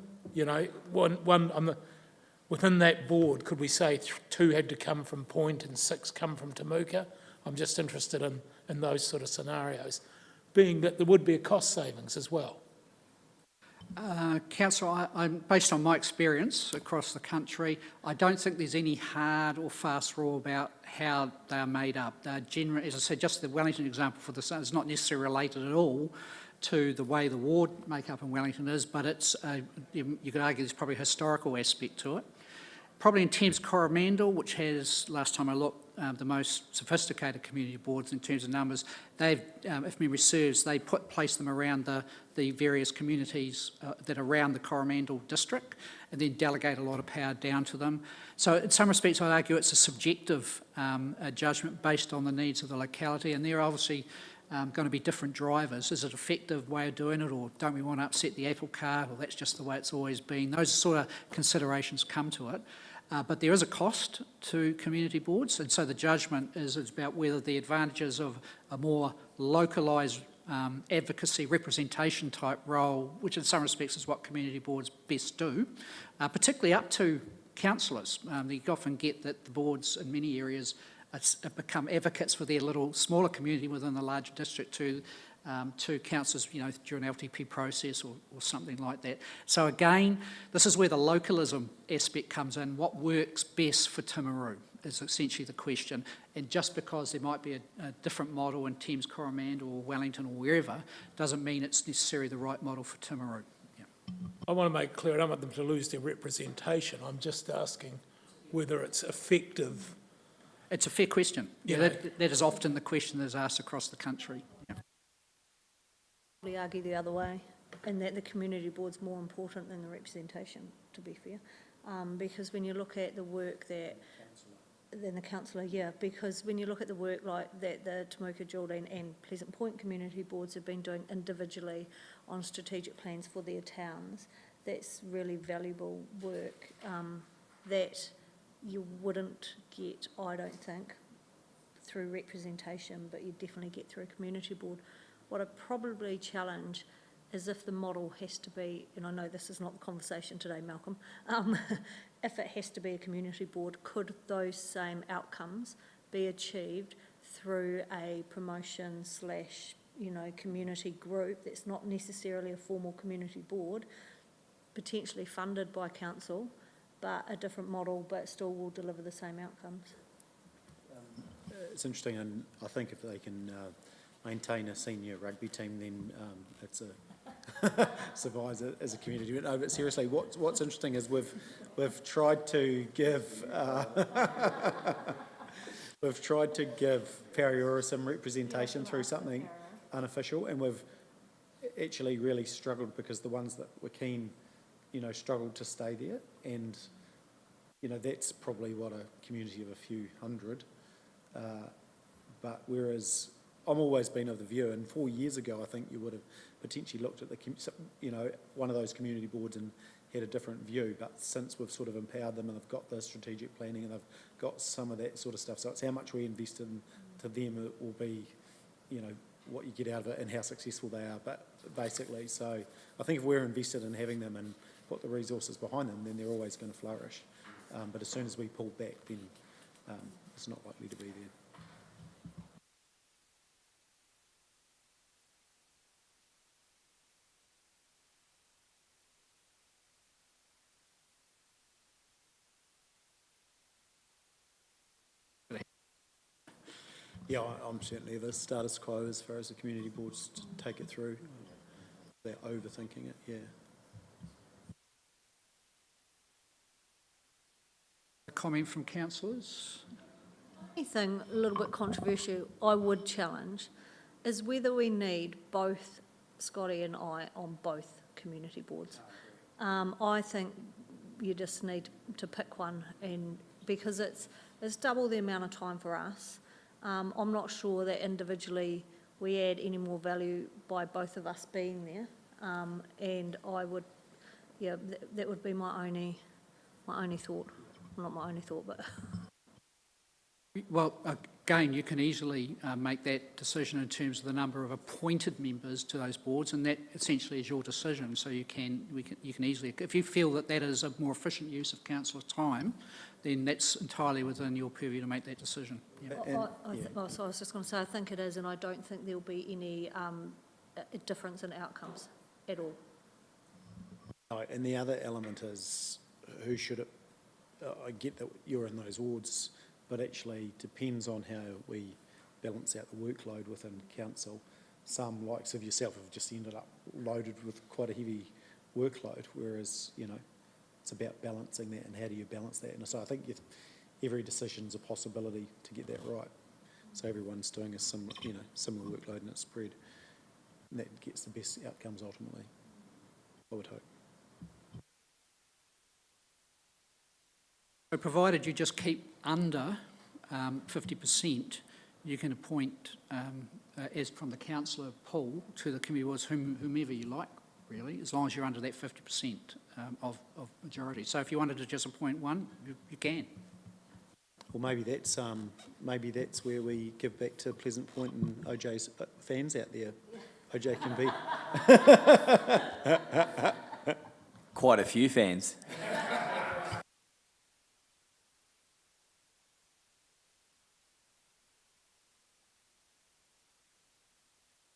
Within that board, could we say 2 had to come from Point and 6 come from Temuka? I'm just interested in those sort of scenarios, being that there would be a cost savings as well. Councillor, I'm based on my experience across the country, I don't think there's any hard or fast rule about how they are made up. They're generally, as I said, just the Wellington example for this is not necessarily related at all to the way the ward makeup in Wellington is, but it's you could argue there's probably a historical aspect to it. Probably in Thames Coromandel, which has, last time I looked, the most sophisticated community boards in terms of numbers, they've, if memory serves, they place them around the various communities that are around the Coromandel district and then delegate a lot of power down to them. So in some respects, I'd argue it's a subjective judgment based on the needs of the locality, and they're obviously going to be different drivers. Is it an effective way of doing it, or don't we want to upset the apple cart, or that's just the way it's always been? Those sort of considerations come to it. But there is a cost to community boards, and so the judgment is about whether the advantages of a more localised advocacy representation type role, which in some respects is what community boards best do, particularly up to councillors. You often get that the boards in many areas have become advocates for their little smaller community within the larger district to councillors, during an LTP process or something like that. So again, this is where the localism aspect comes in. What works best for Timaru is essentially the question. And just because there might be a different model in Thames Coromandel or Wellington or wherever, doesn't mean it's necessarily the right model for Timaru. Yeah. I want to make clear, I don't want them to lose their representation. I'm just asking whether it's effective. It's a fair question. Yeah. That is often the question that's asked across the country. Yeah. Probably argue the other way, and that the community board's more important than the representation, to be fair. Because when you look at the work than the councillor, because when you look at the work like that the Temuka, Geraldine and Pleasant Point community boards have been doing individually on strategic plans for their towns, that's really valuable work that you wouldn't get, I don't think, through representation, but you definitely get through a community board. What I'd probably challenge is if the model has to be, and I know this is not the conversation today, Malcolm, if it has to be a community board, could those same outcomes be achieved through a promotion / community group that's not necessarily a formal community board, potentially funded by council, but a different model, but still will deliver the same outcomes? It's interesting, and I think if they can maintain a senior rugby team, then it's survives as a community. No, but seriously, what's interesting is we've tried to give Pareora some representation through something unofficial, and we've actually really struggled because the ones that were keen, struggled to stay there, and that's probably what a community of a few hundred. But whereas I'm always been of the view, and 4 years ago I think you would have potentially looked at one of those community boards and had a different view, but since we've sort of empowered them and they've got the strategic planning and they've got some of that sort of stuff, so it's how much we invest into them it will be, what you get out of it and how successful they are, but basically, so I think if we're invested in having them and put the resources behind them, then they're always going to flourish. But as soon as we pull back, then it's not likely to be there. Yeah, I'm certainly the status quo as far as the community boards to take it through. They're overthinking it, yeah. A comment from councillors? Anything a little bit controversial I would challenge is whether we need both Scotty and I on both community boards. I think you just need to pick one, and because it's double the amount of time for us. I'm not sure that individually we add any more value by both of us being there, and I would, yeah, that would be my only thought. Well, not my only thought, but Well, again, you can easily make that decision in terms of the number of appointed members to those boards, and that essentially is your decision. So you can easily, if you feel that that is a more efficient use of councillor time, then that's entirely within your purview to make that decision. Yeah. so I was just going to say, I think it is, and I don't think there'll be any difference in outcomes at all. No, and the other element is who should it, I get that you're in those wards, but actually depends on how we balance out the workload within council. Some, likes of yourself, have just ended up loaded with quite a heavy workload, whereas, you know, it's about balancing that, and how do you balance that? And so I think every decision's a possibility to get that right. So everyone's doing a similar workload and it's spread, and that gets the best outcomes ultimately, I would hope. So provided you just keep under 50%, you can appoint, as from the councillor pool, to the committee boards whomever you like, really, as long as you're under that 50% of majority. So if you wanted to just appoint one, you can. Well, maybe that's where we give back to Pleasant Point and OJ's fans out there. OJ can be. Quite a few fans.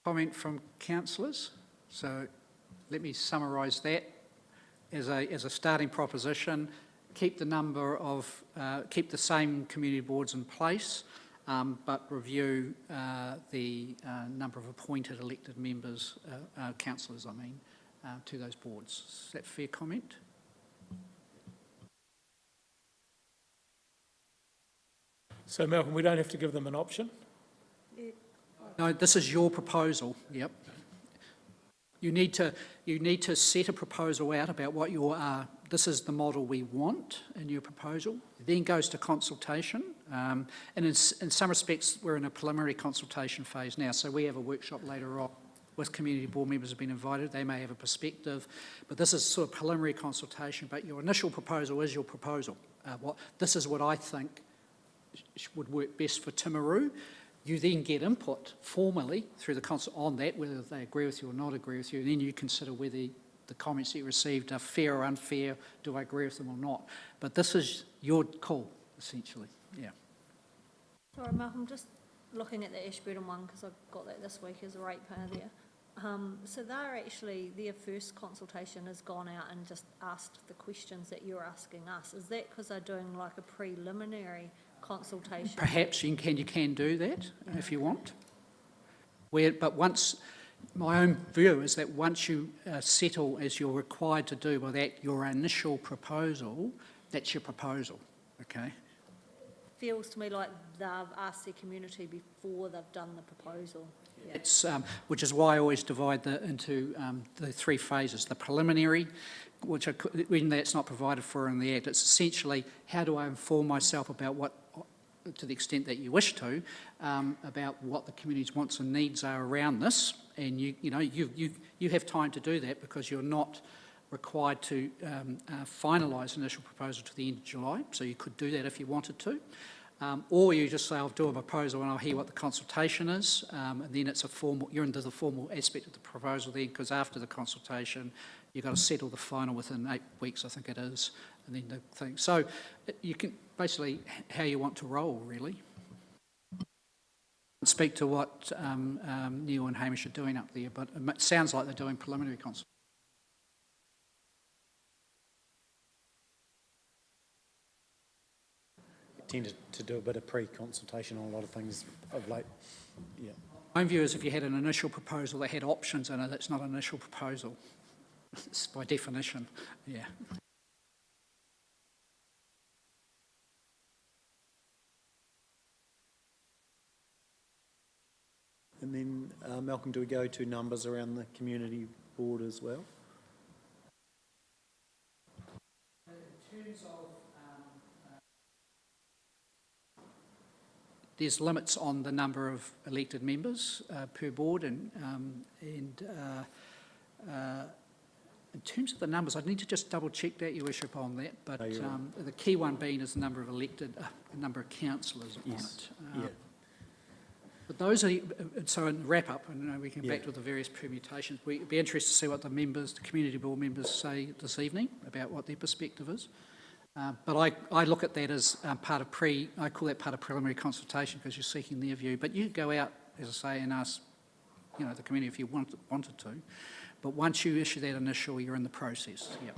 Comment from councillors. So let me summarise that as a starting proposition. Keep the number of keep the same community boards in place, but review the number of appointed elected members, councillors, I mean, to those boards. Is that a fair comment? So Malcolm, we don't have to give them an option? No, this is your proposal. Yep. You need to set a proposal out about what your this is the model we want in your proposal. It then goes to consultation, and in some respects we're in a preliminary consultation phase now. So we have a workshop later on with community board members who have been invited. They may have a perspective, but this is sort of preliminary consultation. But your initial proposal is your proposal. This is what I think would work best for Timaru. You then get input formally through the council on that, whether they agree with you or not agree with you, and then you consider whether the comments that you received are fair or unfair, do I agree with them or not. But this is your call, essentially, yeah. Sorry, Malcolm, just looking at the Ashburton one, because I got that this week as a ratepayer there. So their first consultation has gone out and just asked the questions that you're asking us. Is that because they're doing like a preliminary consultation? Perhaps you can do that if you want. But once, my own view is that once you settle as you're required to do by that, your initial proposal, that's your proposal, okay? Feels to me like they've asked their community before they've done the proposal. Yeah. It's, which is why I always divide into the three phases. The preliminary, which when that's not provided for in the Act, it's essentially how do I inform myself about what, to the extent that you wish to, about what the community's wants and needs are around this. And you have time to do that because you're not required to finalise an initial proposal to the end of July, so you could do that if you wanted to. Or you just say, I'll do a proposal and I'll hear what the consultation is, and then it's a formal, you're into the formal aspect of the proposal then, because after the consultation, you've got to settle the final within 8 weeks, I think it is, and then the thing. So you can, basically, how you want to roll, really. Speak to what Neil and Hamish are doing up there, but it sounds like they're doing preliminary consultation. Tended to do a bit of pre-consultation on a lot of things of late, yeah. My own view is if you had an initial proposal that had options in it, it's not an initial proposal. It's by definition, yeah. And then, Malcolm, do we go to numbers around the community board as well? terms of, there's limits on the number of elected members per board, and in terms of the numbers, I'd need to just double check that, Your Worship, on that, but No, you're right. the key one being is the number of elected, number of councillors on Yes, it. yeah. But those are, so in wrap up, and we can Yeah. back to the various permutations, we'd be interested to see what the members, the community board members say this evening about what their perspective is. But I look at that as part of I call that part of preliminary consultation because you're seeking their view. But you go out, as I say, and ask, the community if you wanted to. But once you issue that initial, you're in the process, yeah.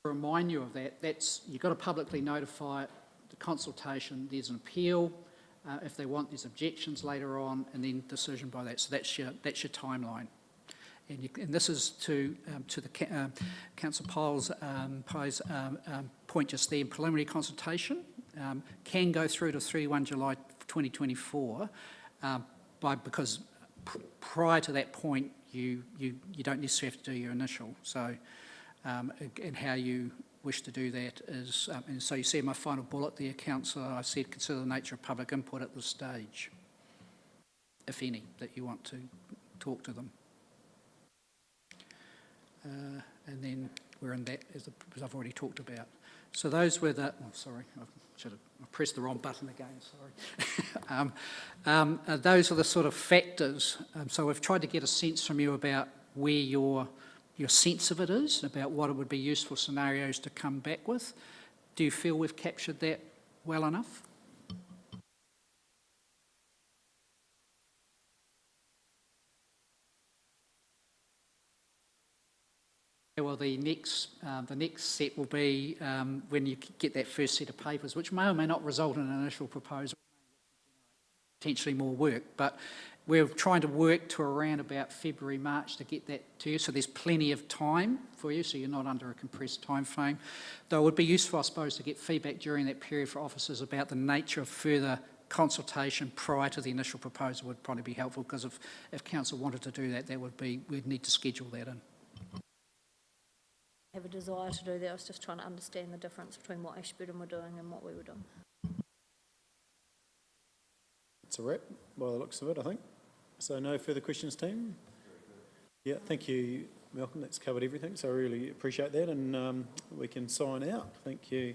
To remind you of that, you've got to publicly notify the consultation, there's an appeal, if they want, there's objections later on, and then decision by that. So that's your timeline. And this is to the Councillor Pile's point just there. Preliminary consultation can go through to 31 July 2024, because prior to that point you don't necessarily have to do your initial. So and how you wish to do that is, and so you see my final bullet there, Councillor, I said consider the nature of public input at this stage, if any, that you want to talk to them. And then we're in that, as I've already talked about. So those were the, sorry, I pressed the wrong button again, sorry. Those are the sort of factors. So we've tried to get a sense from you about where your sense of it is, about what it would be useful scenarios to come back with. Do you feel we've captured that well enough? Well, the next set will be when you get that first set of papers, which may or may not result in an initial proposal, potentially more work, but we're trying to work to around about February, March to get that to you, so there's plenty of time for you, so you're not under a compressed time frame. Though it would be useful, I suppose, to get feedback during that period for officers about the nature of further consultation prior to the initial proposal would probably be helpful, because if council wanted to do that, we'd need to schedule that in. Have a desire to do that. I was just trying to understand the difference between what Ashburton were doing and what we were doing. It's a wrap by the looks of it, I think. So no further questions, team? Yeah, thank you, Malcolm. That's covered everything, so I really appreciate that, and we can sign out. Thank you.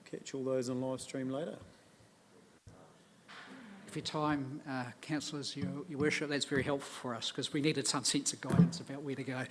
Catch all those on live stream later. For your time, councillors, your worship, that's very helpful for us, because we needed some sense of guidance about where to go.